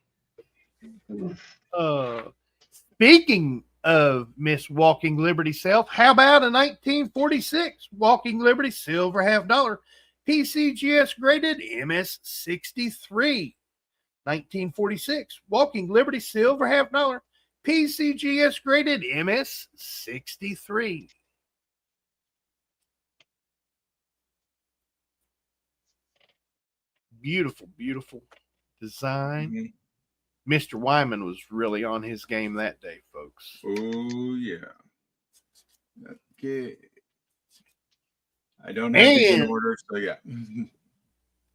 [SPEAKER 2] Speaking of Miss Walking Liberty self, how about a 1946 Walking Liberty silver $50 PCGS graded MS63? 1946 Walking Liberty silver $50 PCGS graded MS63. Beautiful, beautiful design. Mm-hmm. Mr. Wyman was really on his game that day, folks.
[SPEAKER 1] Oh, yeah. Okay. I don't have these in order, so yeah.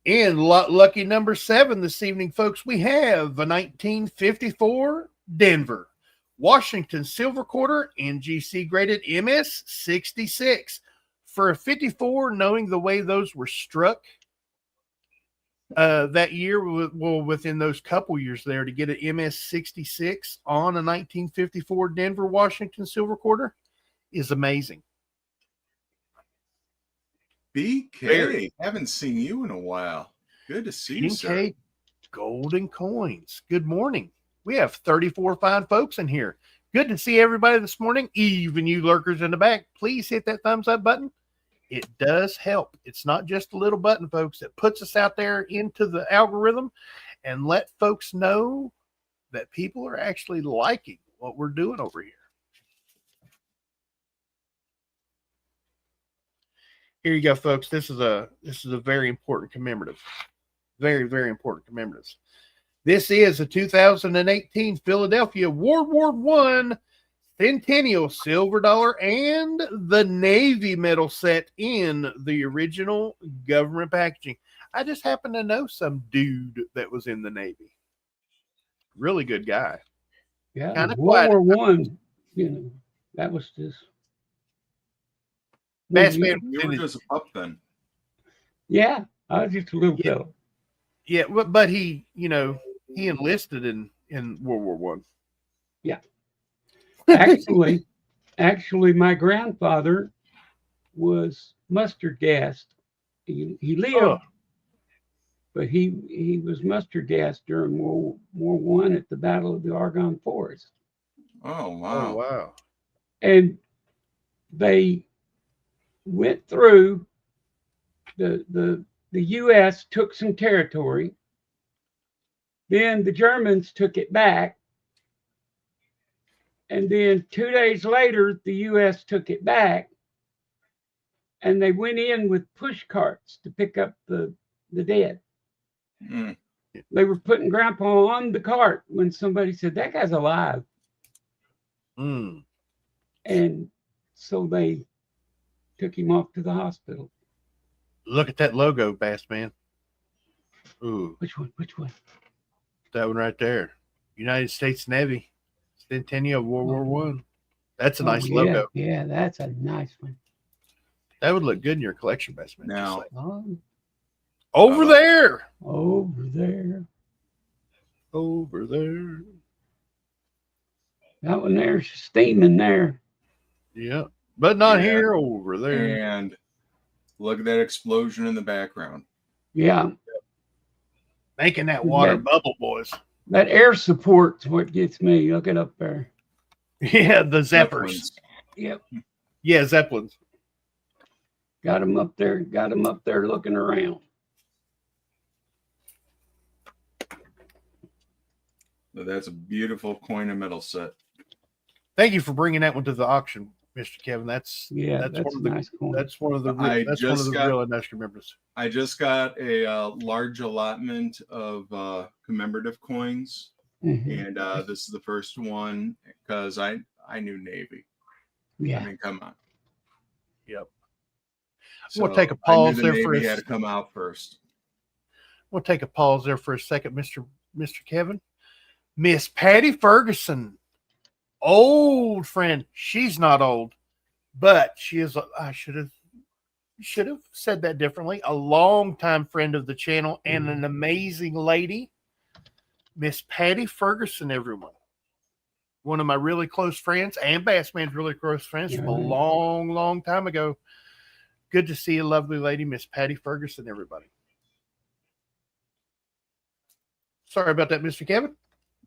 [SPEAKER 2] And lucky number 7 this evening, folks, we have a 1954 Denver Washington Silver Quarter NGC graded MS66. For a 54, knowing the way those were struck that year, well, within those couple years there, to get an MS66 on a 1954 Denver Washington Silver Quarter is amazing.
[SPEAKER 1] BK, haven't seen you in a while. Good to see you, sir.
[SPEAKER 2] BK Golden Coins. Good morning. We have 34 fine folks in here. Good to see everybody this morning. Even you lurkers in the back, please hit that thumbs up button. It does help. It's not just a little button, folks. It puts us out there into the algorithm and let folks know that people are actually liking what we're doing over here. Here you go, folks. This is a very important commemorative. Very, very important commemorative. This is a 2018 Philadelphia World War I Centennial Silver Dollar and the Navy medal set in the original government packaging. I just happen to know some dude that was in the Navy. Really good guy.
[SPEAKER 3] Yeah, kind of World War I, you know, that was just.
[SPEAKER 1] Best man, you were just a pup then.
[SPEAKER 3] Yeah, I was just a little fellow.
[SPEAKER 2] Yeah, but he, you know, he enlisted in World War I.
[SPEAKER 3] Yeah. Actually, my grandfather was mustard gassed. He lived, but he was mustard gassed during World War I at the Battle of the Argonne Forest.
[SPEAKER 1] Oh wow!
[SPEAKER 2] Oh wow!
[SPEAKER 3] And they went through the U.S. took some territory. Then the Germans took it back. And then 2 days later, the U.S. took it back. And they went in with push carts to pick up the dead. Mm. They were putting Grandpa on the cart when somebody said, that guy's alive.
[SPEAKER 2] Mm.
[SPEAKER 3] And so they took him off to the hospital.
[SPEAKER 2] Look at that logo, Bass Man. Ooh.
[SPEAKER 3] Which one?
[SPEAKER 2] That one right there. United States Navy. Centennial World War I. That's a nice logo.
[SPEAKER 3] Yeah, that's a nice one.
[SPEAKER 2] That would look good in your collection, Bass Man.
[SPEAKER 1] Now,
[SPEAKER 2] Over there.
[SPEAKER 3] Over there.
[SPEAKER 2] Over there.
[SPEAKER 3] That one there's steaming there.
[SPEAKER 2] Yeah. But not here. Over there.
[SPEAKER 1] And look at that explosion in the background.
[SPEAKER 3] Yeah.
[SPEAKER 2] Making that water bubble, boys.
[SPEAKER 3] That air support's what gets me. Look it up there.
[SPEAKER 2] Yeah, the Zeppers.
[SPEAKER 3] Yep.
[SPEAKER 2] Yeah, Zeppelins.
[SPEAKER 3] Got them up there. Got them up there looking around.
[SPEAKER 1] So that's a beautiful coin and medal set.
[SPEAKER 2] Thank you for bringing that one to the auction, Mr. Kevin. That's one of the
[SPEAKER 3] nice coin.
[SPEAKER 2] That's one of the real industry members.
[SPEAKER 1] I just got a large allotment of commemorative coins, and this is the first one because I knew Navy.
[SPEAKER 3] Yeah,
[SPEAKER 1] I mean, come on.
[SPEAKER 2] Yep.
[SPEAKER 1] So
[SPEAKER 2] we'll take a pause there
[SPEAKER 1] for had to come out first.
[SPEAKER 2] We'll take a pause there for a second, Mr. Kevin. Miss Patty Ferguson, old friend. She's not old, but she is. I should have said that differently. A longtime friend of the channel and an amazing lady, Miss Patty Ferguson. Everyone, one of my really close friends and Bassman's really close friends from a long, long time ago. Good to see a lovely lady, Miss Patty Ferguson. Everybody. Sorry about that, Mr. Kevin.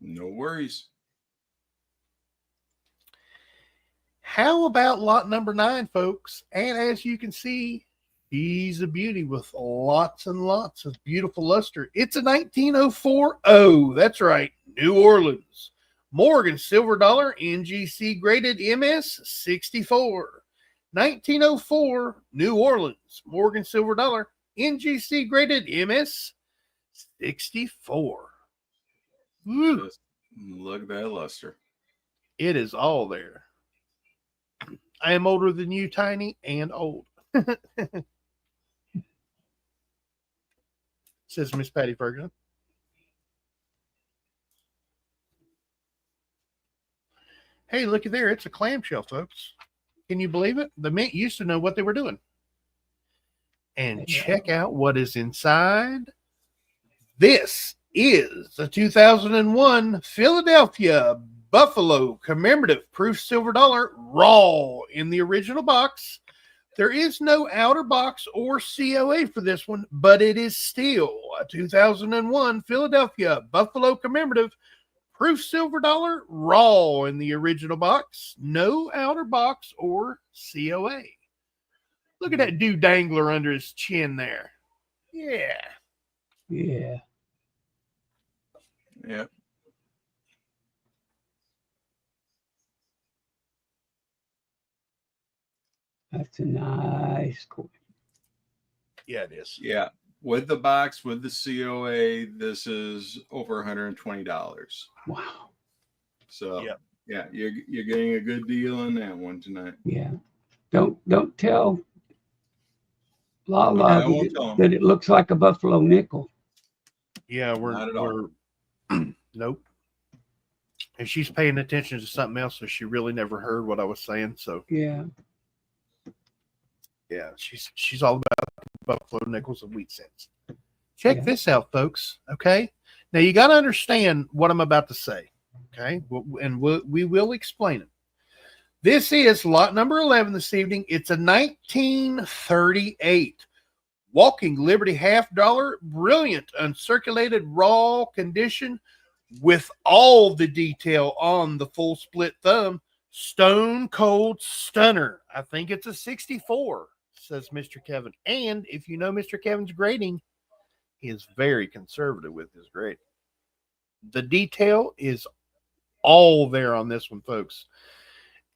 [SPEAKER 1] No worries.
[SPEAKER 2] How about lot number 9, folks? And as you can see, he's a beauty with lots and lots of beautiful luster. It's a 1904. Oh, that's right. New Orleans. Morgan silver dollar, NGC graded MS 64. 1904, New Orleans. Morgan silver dollar, NGC graded MS 64.
[SPEAKER 1] Just look at that luster.
[SPEAKER 2] It is all there. I am older than you, Tiny, and old. Says Miss Patty Ferguson. Hey, look at there. It's a clamshell, folks. Can you believe it? The Mint used to know what they were doing. And check out what is inside. This is the 2001 Philadelphia Buffalo commemorative proof silver dollar raw in the original box. There is no outer box or COA for this one, but it is still a 2001 Philadelphia Buffalo commemorative proof silver dollar raw in the original box. No outer box or COA. Look at that dude dangler under his chin there. Yeah.
[SPEAKER 3] Yeah.
[SPEAKER 1] Yep.
[SPEAKER 3] That's a nice coin.
[SPEAKER 2] Yeah, it is.
[SPEAKER 1] Yeah. With the box, with the COA, this is over $120.
[SPEAKER 3] Wow.
[SPEAKER 1] So, yeah, you're getting a good deal on that one tonight.
[SPEAKER 3] Yeah. Don't tell Lala that it looks like a buffalo nickel.
[SPEAKER 2] Yeah,
[SPEAKER 1] Not at all.
[SPEAKER 2] Nope. And she's paying attention to something else, so she really never heard what I was saying. So
[SPEAKER 3] yeah,
[SPEAKER 2] she's all about buffalo nickels and wheat cents. Check this out, folks. Okay, now you got to understand what I'm about to say. Okay, and we will explain it. This is lot number 11 this evening. It's a 1938 Walking Liberty $50, brilliant uncirculated raw condition with all the detail on the full split thumb. Stone cold stunner. I think it's a 64, says Mr. Kevin. And if you know Mr. Kevin's grading, he is very conservative with his grading. The detail is all there on this one, folks.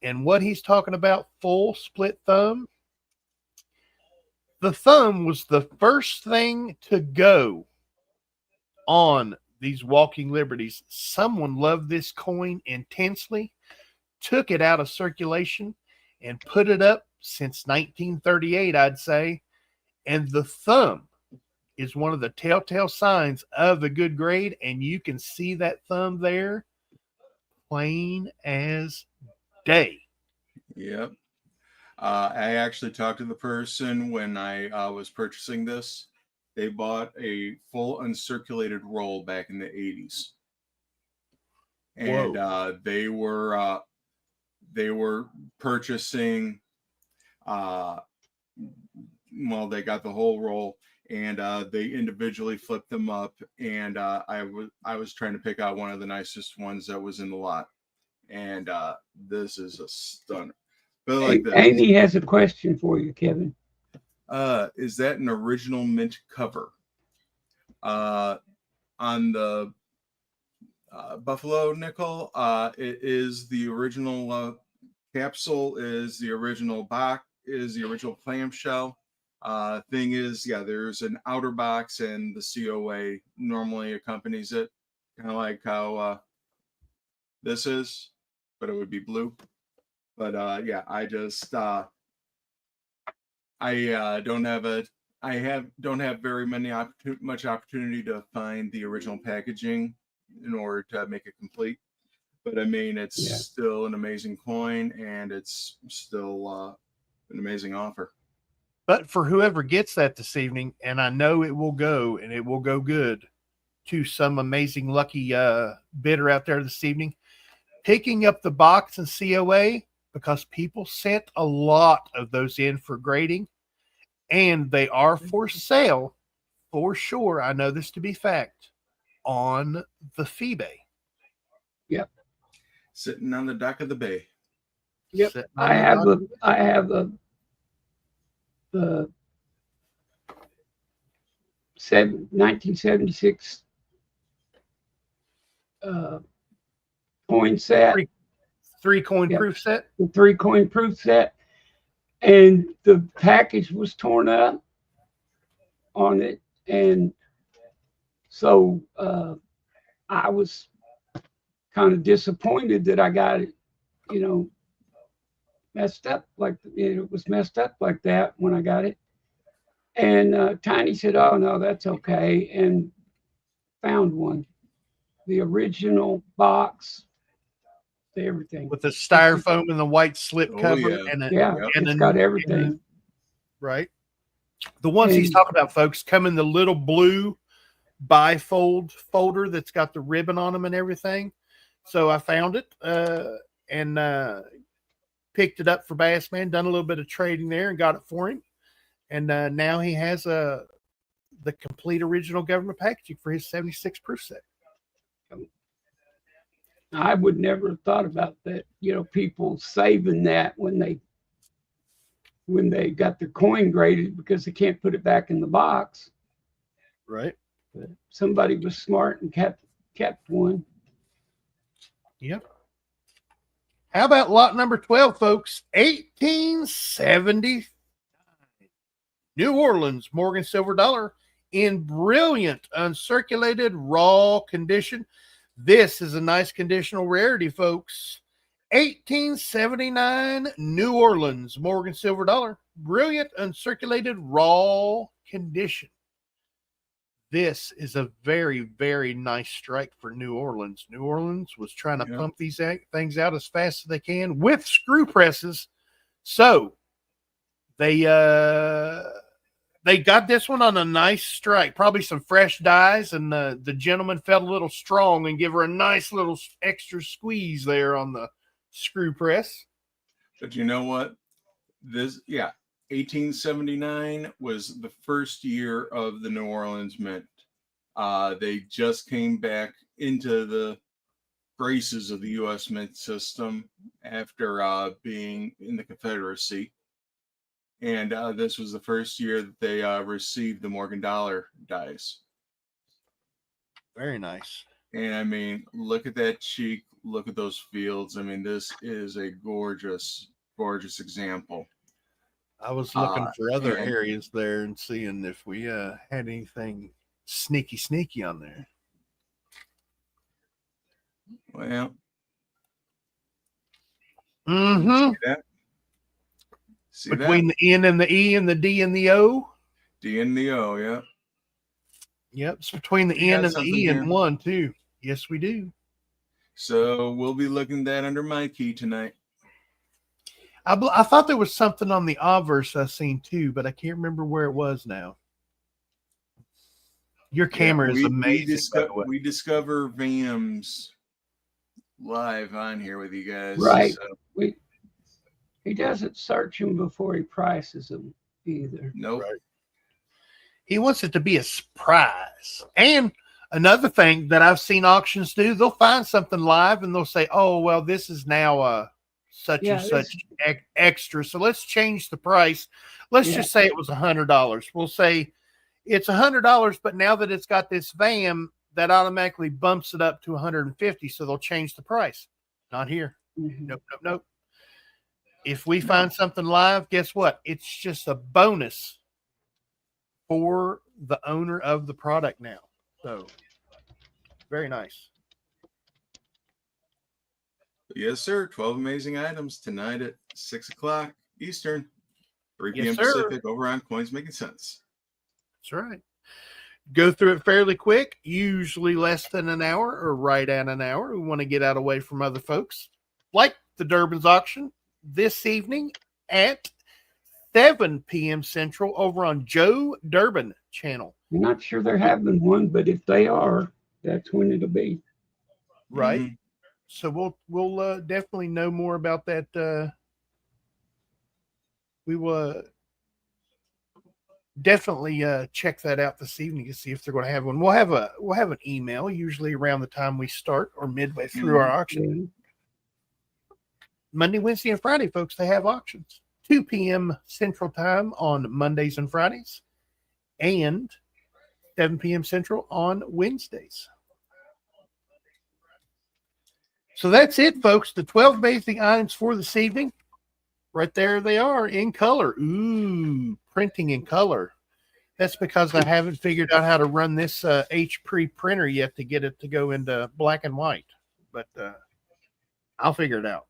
[SPEAKER 2] And what he's talking about, full split thumb, the thumb was the first thing to go on these Walking Liberties. Someone loved this coin intensely, took it out of circulation, and put it up since 1938, I'd say. And the thumb is one of the telltale signs of a good grade, and you can see that thumb there, plain as day.
[SPEAKER 1] Yep. I actually talked to the person when I was purchasing this, they bought a full uncirculated roll back in the 80s. And they were purchasing, they got the whole roll, and they individually flipped them up. And I was trying to pick out one of the nicest ones that was in the lot. And this is a stunner. But like this.
[SPEAKER 3] Amy has a question for you, Kevin.
[SPEAKER 1] Is that an original mint cover? On the Buffalo nickel, it is the original capsule, is the original box, is the original clamshell. Thing is, there's an outer box, and the COA normally accompanies it, kind of like how this is, but it would be blue. But I just don't have very much opportunity to find the original packaging in order to make it complete. But I mean, it's still an amazing coin, and it's still an amazing offer.
[SPEAKER 2] But for whoever gets that this evening, and I know it will go, and it will go good to some amazing lucky bidder out there this evening, picking up the box and COA, because people sent a lot of those in for grading, and they are for sale for sure. I know this to be fact on the Feebay.
[SPEAKER 3] Yep.
[SPEAKER 1] Sitting on the dock of the bay.
[SPEAKER 3] Yep. I have the 1976 coin set.
[SPEAKER 2] Three coin proof set.
[SPEAKER 3] The 3 coin proof set. And the package was torn up on it. And so I was kind of disappointed that I got it, messed up like it was messed up like that when I got it. And Tiny said, "Oh no, that's okay," and found one, the original box, everything
[SPEAKER 2] with the styrofoam and the white slip cover, and
[SPEAKER 3] it's got everything.
[SPEAKER 2] Right. The ones he's talking about, folks, come in the little blue bifold folder that's got the ribbon on them and everything. So I found it and picked it up for Bassman, done a little bit of trading there, and got it for him. And now he has the complete original government packaging for his 76 proof set.
[SPEAKER 3] I would never have thought about that. People saving that when they got their coin graded because they can't put it back in the box.
[SPEAKER 2] Right.
[SPEAKER 3] But somebody was smart and kept one.
[SPEAKER 2] Yep. How about lot number 12, folks? 1870 New Orleans Morgan silver dollar in brilliant uncirculated raw condition. This is a nice conditional rarity, folks. 1879 New Orleans Morgan silver dollar, brilliant uncirculated raw condition. This is a very, very nice strike for New Orleans. New Orleans was trying to pump these things out as fast as they can with screw presses. So they got this one on a nice strike, probably some fresh dies, and the gentleman felt a little strong and give her a nice little extra squeeze there on the screw press.
[SPEAKER 1] But you know what? 1879 was the first year of the New Orleans Mint. They just came back into the graces of the U.S. Mint system after being in the Confederacy. And this was the first year that they received the Morgan dollar dies.
[SPEAKER 2] Very nice.
[SPEAKER 1] And I mean, look at that cheek. Look at those fields. I mean, this is a gorgeous, gorgeous example.
[SPEAKER 2] I was looking for other areas there and seeing if we had anything sneaky on there.
[SPEAKER 1] Well.
[SPEAKER 2] Mm-hmm.
[SPEAKER 1] See that? See
[SPEAKER 2] between
[SPEAKER 1] that?
[SPEAKER 2] The N and the E and the D and the O.
[SPEAKER 1] D and the O, yeah.
[SPEAKER 2] Yep, it's between the N and the E and one too. Yes, we do.
[SPEAKER 1] So we'll be looking that under my key tonight.
[SPEAKER 2] I thought there was something on the obverse I seen too, but I can't remember where it was now. Your camera is amazing.
[SPEAKER 1] We discover VAMs live on here with you guys.
[SPEAKER 3] Right. So. He doesn't search them before he prices them either.
[SPEAKER 1] Nope.
[SPEAKER 2] Right. He wants it to be a surprise. And another thing that I've seen auctions do, they'll find something live and they'll say, "Oh, well, this is now such and such extra. So let's change the price. Let's just say it was $100. We'll say it's $100, but now that it's got this VAM, that automatically bumps it up to $150. So they'll change the price. Not here. Nope. If we find something live, guess what? It's just a bonus for the owner of the product now. So very nice.
[SPEAKER 1] Yes, sir. 12 amazing items tonight at 6 o'clock Eastern, 3 p.m. Pacific over on Coins Making Sense.
[SPEAKER 2] That's right. Go through it fairly quick, usually less than an hour or right at an hour. We want to get out away from other folks. Like the Durbin's auction this evening at 7 p.m. Central over on Joe Durbin channel.
[SPEAKER 3] I'm not sure they're having one, but if they are, that's when it'll be.
[SPEAKER 2] Right. Mm-hmm. So we'll definitely know more about that. We will definitely check that out this evening to see if they're going to have one. We'll have an email usually around the time we start or midway through our auction. Monday, Wednesday, and Friday, folks, they have auctions. 2 p.m. Central Time on Mondays and Fridays, and 7 p.m. Central on Wednesdays. So that's it, folks. The 12 amazing items for this evening. Right there they are in color. Ooh, printing in color. That's because I haven't figured out how to run this HP printer yet to get it to go into black and white. But I'll figure it out.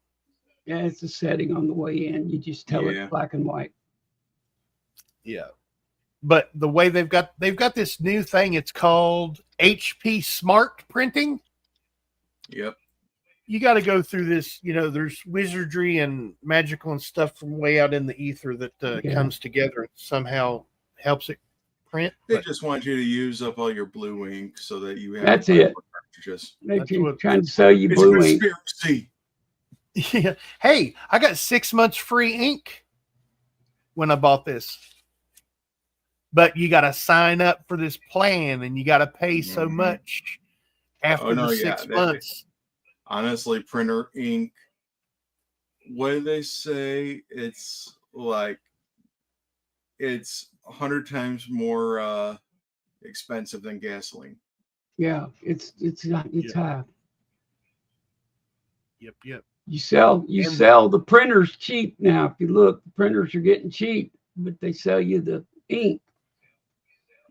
[SPEAKER 3] Yeah, it's a setting on the way in. You just tell it black and white.
[SPEAKER 2] Yeah. But the way they've got this new thing, it's called HP Smart Printing.
[SPEAKER 1] Yep.
[SPEAKER 2] You got to go through this, there's wizardry and magical and stuff from way out in the ether that comes together and somehow helps it print.
[SPEAKER 1] They just want you to use up all your blue ink so that you have
[SPEAKER 3] that's it. They're trying to sell you blue ink.
[SPEAKER 1] Conspiracy.
[SPEAKER 2] Yeah. Hey, I got 6 months free ink when I bought this. But you got to sign up for this plan and you got to pay so much after the 6 months.
[SPEAKER 1] Honestly, printer ink, what do they say? It's like it's 100 times more expensive than gasoline.
[SPEAKER 3] Yeah, it's high.
[SPEAKER 2] Yep.
[SPEAKER 3] You sell the printers cheap now. If you look, the printers are getting cheap, but they sell you the ink.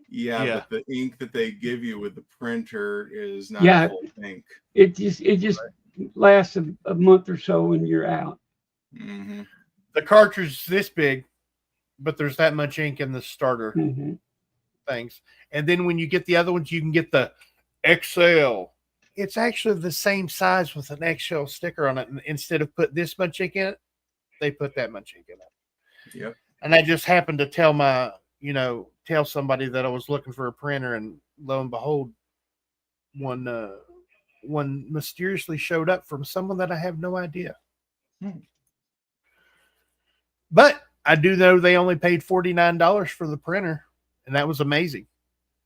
[SPEAKER 1] Yeah, but the ink that they give you with the printer is not full ink.
[SPEAKER 3] It just lasts a month or so and you're out.
[SPEAKER 1] Mm-hmm.
[SPEAKER 2] The cartridge is this big, but there's that much ink in the starter things. And then when you get the other ones, you can get the XL. It's actually the same size with an XL sticker on it. And instead of put this much ink in it, they put that much ink in it.
[SPEAKER 1] Yep.
[SPEAKER 2] And I just happened to tell somebody that I was looking for a printer, and lo and behold, one mysteriously showed up from someone that I have no idea. But I do know they only paid $49 for the printer, and that was amazing.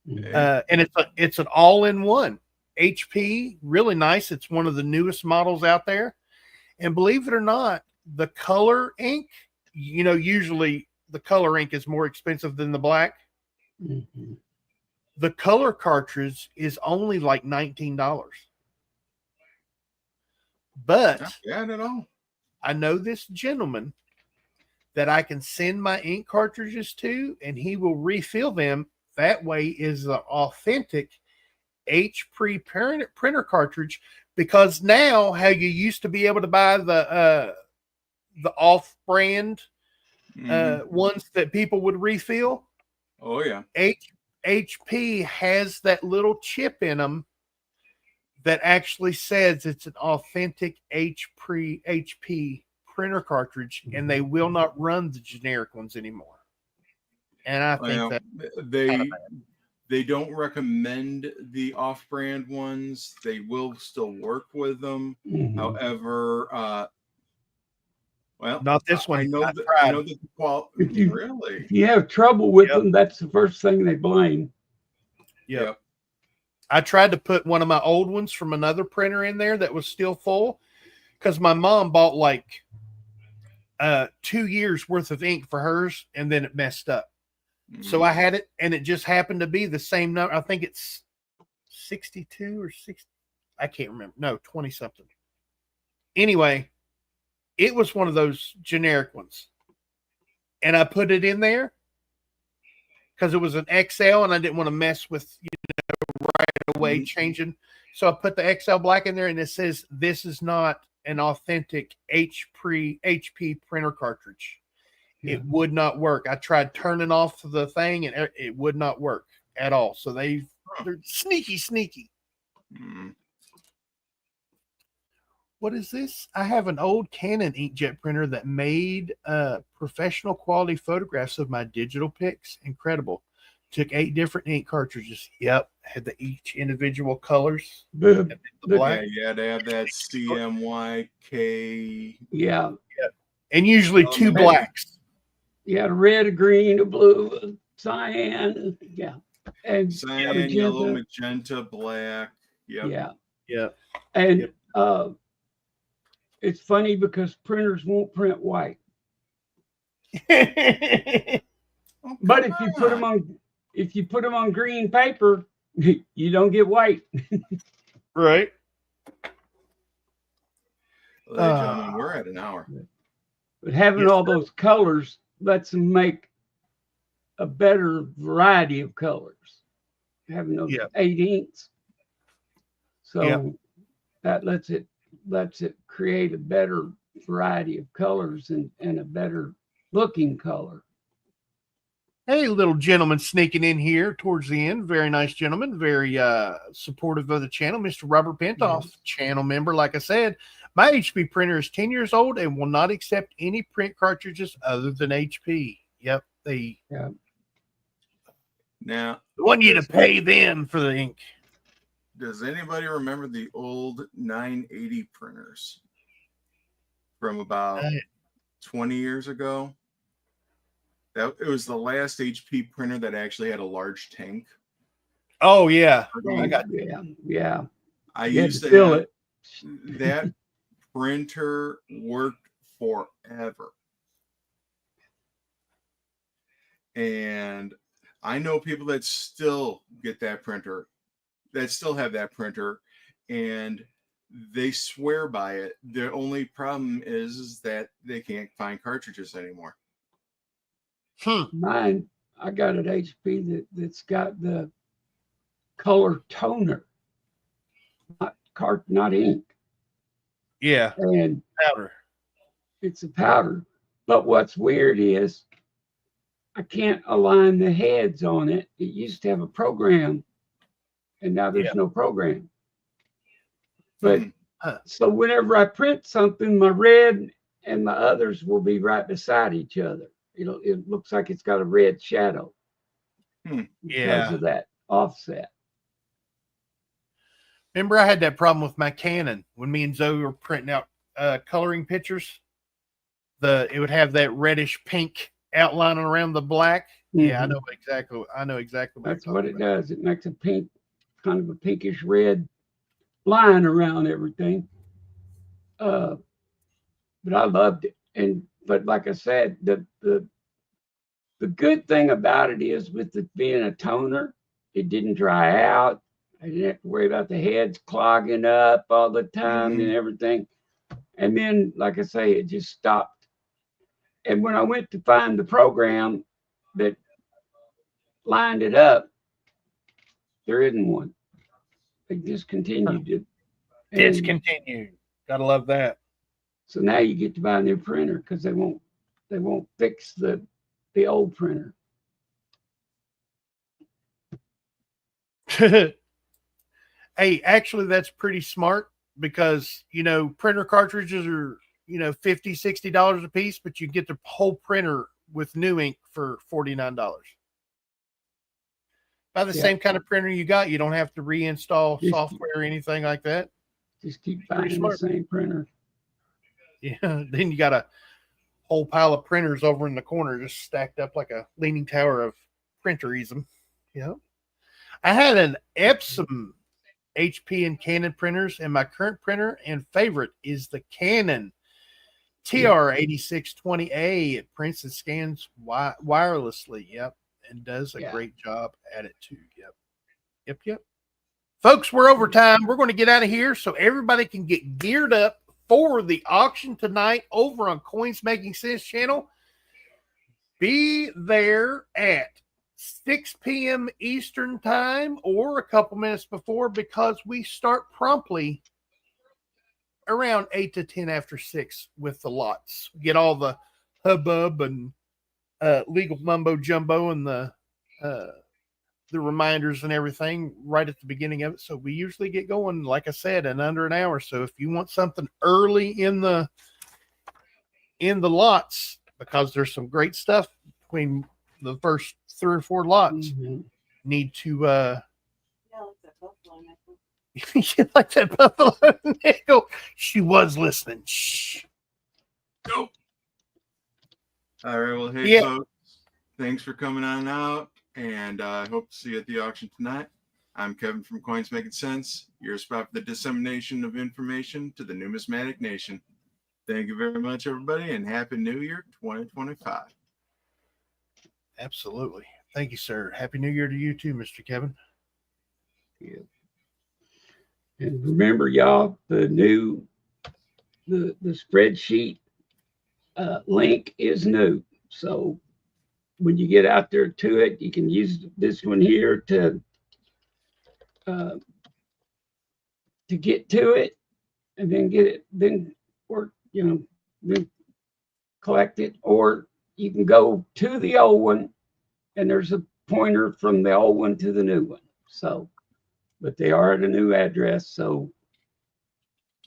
[SPEAKER 2] And it's an all-in-one HP, really nice. It's one of the newest models out there, and believe it or not, the color ink, usually the color ink is more expensive than the black.
[SPEAKER 3] Mm-hmm.
[SPEAKER 2] The color cartridge is only like $19. But
[SPEAKER 1] not bad at all.
[SPEAKER 2] I know this gentleman that I can send my ink cartridges to, and he will refill them. That way is the authentic HP printer cartridge, because now how you used to be able to buy the off-brand ones that people would refill.
[SPEAKER 1] Oh yeah.
[SPEAKER 2] HP has that little chip in them that actually says it's an authentic HP printer cartridge, and they will not run the generic ones anymore. And I think that
[SPEAKER 1] They don't recommend the off-brand ones. They will still work with them.
[SPEAKER 3] Mhm.
[SPEAKER 1] However, well,
[SPEAKER 2] not this one.
[SPEAKER 1] I know that the quality. Really,
[SPEAKER 3] if you have trouble with them, that's the first thing they blame.
[SPEAKER 2] Yep. I tried to put one of my old ones from another printer in there that was still full because my mom bought like 2 years worth of ink for hers, and then it messed up. So I had it, and it just happened to be the same number. I think it's 62 or 60. I can't remember. No, 20 something. Anyway, it was one of those generic ones. And I put it in there because it was an XL, and I didn't want to mess with, right away changing. So I put the XL black in there, and it says, this is not an authentic HP printer cartridge. Yeah. It would not work. I tried turning off the thing, and it would not work at all. So they're sneaky. What is this? I have an old Canon inkjet printer that made professional quality photographs of my digital pics. Incredible. Took 8 different ink cartridges. Yep. Had each individual colors.
[SPEAKER 1] The black. Yeah, they have that CMYK.
[SPEAKER 3] Yeah.
[SPEAKER 2] And usually 2 blacks.
[SPEAKER 3] Yeah, a red, a green, a blue, a cyan. Yeah. And
[SPEAKER 1] cyan, yellow, magenta, black. Yep.
[SPEAKER 3] Yeah. And it's funny because printers won't print white. But if you put them on green paper, you don't get white.
[SPEAKER 2] Right.
[SPEAKER 1] Well, ladies and gentlemen, we're at an hour.
[SPEAKER 3] But having all those colors lets them make a better variety of colors. Having those 8 inks. So that lets it create a better variety of colors and a better looking color.
[SPEAKER 2] Hey, little gentleman sneaking in here towards the end. Very nice gentleman. Very supportive of the channel. Mr. Robert Pentoff, channel member. Like I said, my HP printer is 10 years old and will not accept any print cartridges other than HP. Yep.
[SPEAKER 1] Now,
[SPEAKER 2] they want you to pay them for the ink.
[SPEAKER 1] Does anybody remember the old 980 printers from about 20 years ago? It was the last HP printer that actually had a large tank.
[SPEAKER 2] Oh, yeah.
[SPEAKER 3] Yeah.
[SPEAKER 1] I used to fill it. That printer worked forever. And I know people that still get that printer, that still have that printer, and they swear by it. The only problem is that they can't find cartridges anymore.
[SPEAKER 3] Mine, I got an HP that's got the color toner, not ink.
[SPEAKER 2] Yeah,
[SPEAKER 3] and
[SPEAKER 2] powder.
[SPEAKER 3] It's a powder. But what's weird is I can't align the heads on it. It used to have a program, and now there's no program. But so whenever I print something, my red and my others will be right beside each other. It looks like it's got a red shadow because of that offset.
[SPEAKER 2] Remember, I had that problem with my Canon when me and Zoey were printing out coloring pictures. It would have that reddish pink outlining around the black. Yeah, I know exactly.
[SPEAKER 3] That's what it does. It makes a pink, kind of a pinkish red line around everything. But I loved it. But like I said, the good thing about it is with it being a toner, it didn't dry out. I didn't have to worry about the heads clogging up all the time and everything. And then, like I say, it just stopped. And when I went to find the program that lined it up, there isn't one. They discontinued it.
[SPEAKER 2] Discontinued. Gotta love that.
[SPEAKER 3] So now you get to buy a new printer because they won't fix the old printer.
[SPEAKER 2] Hey, actually, that's pretty smart because, printer cartridges are, $50, $60 a piece, but you get the whole printer with new ink for $49. Buy the same kind of printer you got. You don't have to reinstall software or anything like that.
[SPEAKER 3] Just keep buying the same printer.
[SPEAKER 2] Yeah. Then you got a whole pile of printers over in the corner, just stacked up like a leaning tower of printerism. Yeah. I had an Epson HP and Canon printers, and my current printer and favorite is the Canon TR8620A. It prints and scans wirelessly. Yep. And does a great job at it too. Yep. Folks, we're over time. We're going to get out of here so everybody can get geared up for the auction tonight over on Coins Making Sense channel. Be there at 6 p.m. Eastern time or a couple minutes before, because we start promptly around 8 to 10 after 6 with the lots. Get all the hubbub and legal mumbo jumbo and the reminders and everything right at the beginning of it. So we usually get going, like I said, in under an hour. So if you want something early in the lots, because there's some great stuff between the first 3 or 4 lots, need to you like that buffalo nickel? She was listening. Shh.
[SPEAKER 1] Go. All right. Well, hey, folks, thanks for coming on out, and I hope to see you at the auction tonight. I'm Kevin from Coins Making Sense, your spot for the dissemination of information to the numismatic nation. Thank you very much, everybody, and Happy New Year 2025.
[SPEAKER 2] Absolutely. Thank you, sir. Happy New Year to you too, Mr. Kevin.
[SPEAKER 3] Yeah. And remember, y'all, the spreadsheet link is new. So when you get out there to it, you can use this one here to get to it, and then get it, then work, then collect it, or you can go to the old one, and there's a pointer from the old one to the new one. So, but they are at a new address, so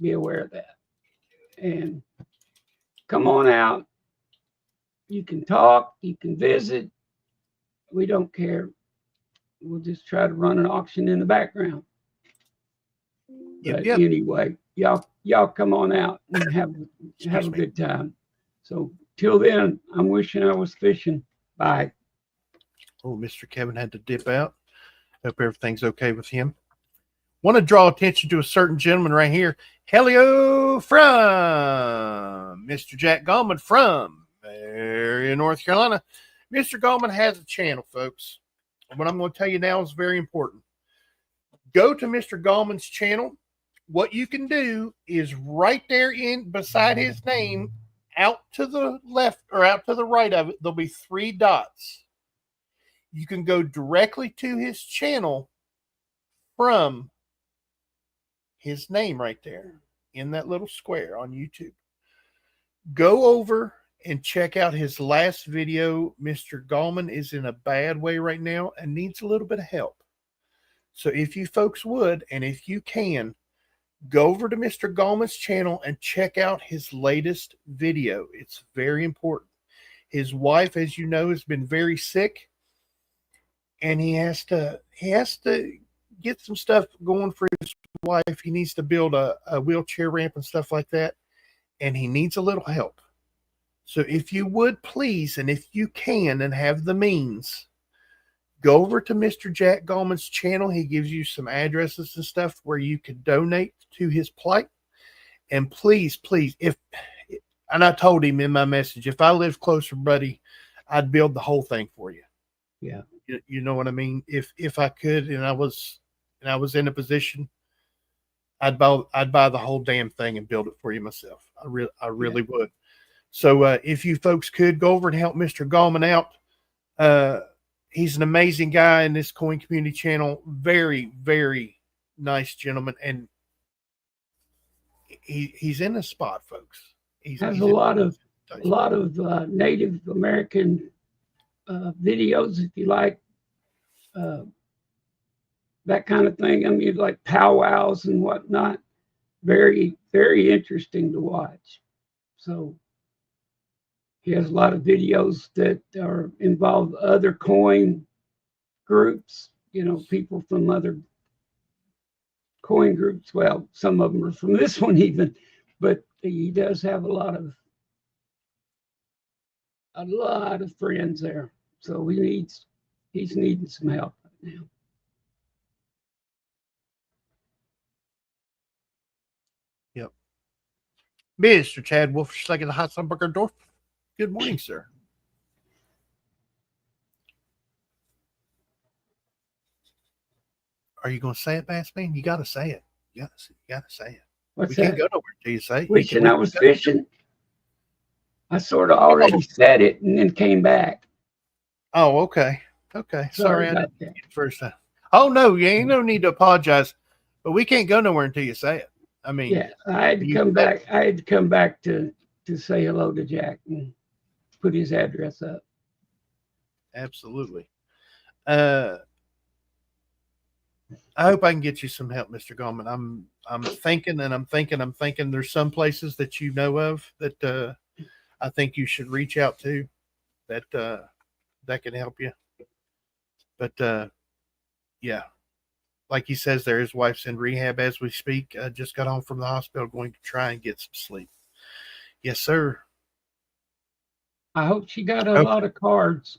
[SPEAKER 3] be aware of that. And come on out. You can talk, you can visit. We don't care. We'll just try to run an auction in the background. But anyway, y'all come on out and have a good time. So till then, I'm wishing I was fishing. Bye.
[SPEAKER 2] Oh, Mr. Kevin had to dip out. Hope everything's okay with him. Want to draw attention to a certain gentleman right here. Hello from Mr. Jack Gallman from Marion, North Carolina. Mr. Gallman has a channel, folks. What I'm going to tell you now is very important. Go to Mr. Gallman's channel. What you can do is right there in beside his name, out to the left or out to the right of it, there'll be 3 dots. You can go directly to his channel from his name right there in that little square on YouTube. Go over and check out his last video. Mr. Gallman is in a bad way right now and needs a little bit of help. So if you folks would, and if you can, go over to Mr. Gallman's channel and check out his latest video. It's very important. His wife, as you know, has been very sick, and he has to get some stuff going for his wife. He needs to build a wheelchair ramp and stuff like that, and he needs a little help. So if you would please, and if you can and have the means, go over to Mr. Jack Gallman's channel. He gives you some addresses and stuff where you could donate to his plight. And please, and I told him in my message, if I lived closer, buddy, I'd build the whole thing for you.
[SPEAKER 3] Yeah.
[SPEAKER 2] You know what I mean? If I could, and I was in a position, I'd buy the whole damn thing and build it for you myself. I really would. So if you folks could go over and help Mr. Gallman out. He's an amazing guy in this coin community channel. Very, very nice gentleman. And he's in a spot, folks. He's
[SPEAKER 3] a lot of Native American videos, if you like, that kind of thing. I mean, like powwows and whatnot. Very, very interesting to watch. So he has a lot of videos that are involve other coin groups people from other coin groups. Well, some of them are from this one even, but he does have a lot of friends there. So he's needing some help right now.
[SPEAKER 2] Yep. Mr. Chad Wolf, second the hot Sunburger Dorf. Good morning, sir. Are you going to say it, Bassman? You got to say it. You got to say it.
[SPEAKER 3] What's
[SPEAKER 2] Can't go nowhere until you say it.
[SPEAKER 3] Wishing I was fishing. I sort of already said it and then came back.
[SPEAKER 2] Oh, okay. Okay. Sorry I didn't get it first time. Oh, no, you ain't no need to apologize. But we can't go nowhere until you say it. I mean,
[SPEAKER 3] yeah, I had to come back. I had to come back to say hello to Jack and put his address up.
[SPEAKER 2] Absolutely. I hope I can get you some help, Mr. Gorman. I'm thinking there's some places that you know of that I think you should reach out to that can help you. But yeah, like he says there, his wife's in rehab as we speak. Just got home from the hospital, going to try and get some sleep. Yes, sir.
[SPEAKER 3] I hope she got a lot of cards.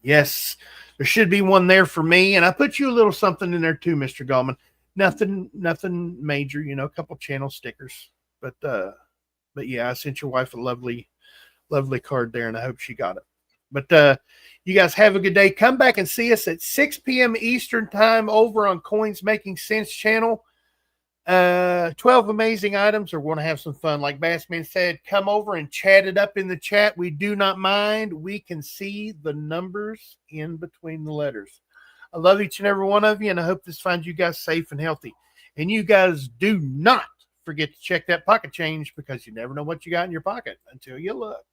[SPEAKER 2] Yes, there should be one there for me, and I put you a little something in there too, Mr. Gallman. Nothing major, a couple channel stickers, but yeah, I sent your wife a lovely card there, and I hope she got it. But you guys have a good day. Come back and see us at 6 p.m. Eastern time over on Coins Making Sense channel. 12 amazing items. We're going to have some fun. Like Bassman said, come over and chat it up in the chat. We do not mind. We can see the numbers in between the letters. I love each and every one of you, and I hope this finds you guys safe and healthy. And you guys do not forget to check that pocket change, because you never know what you got in your pocket until you look.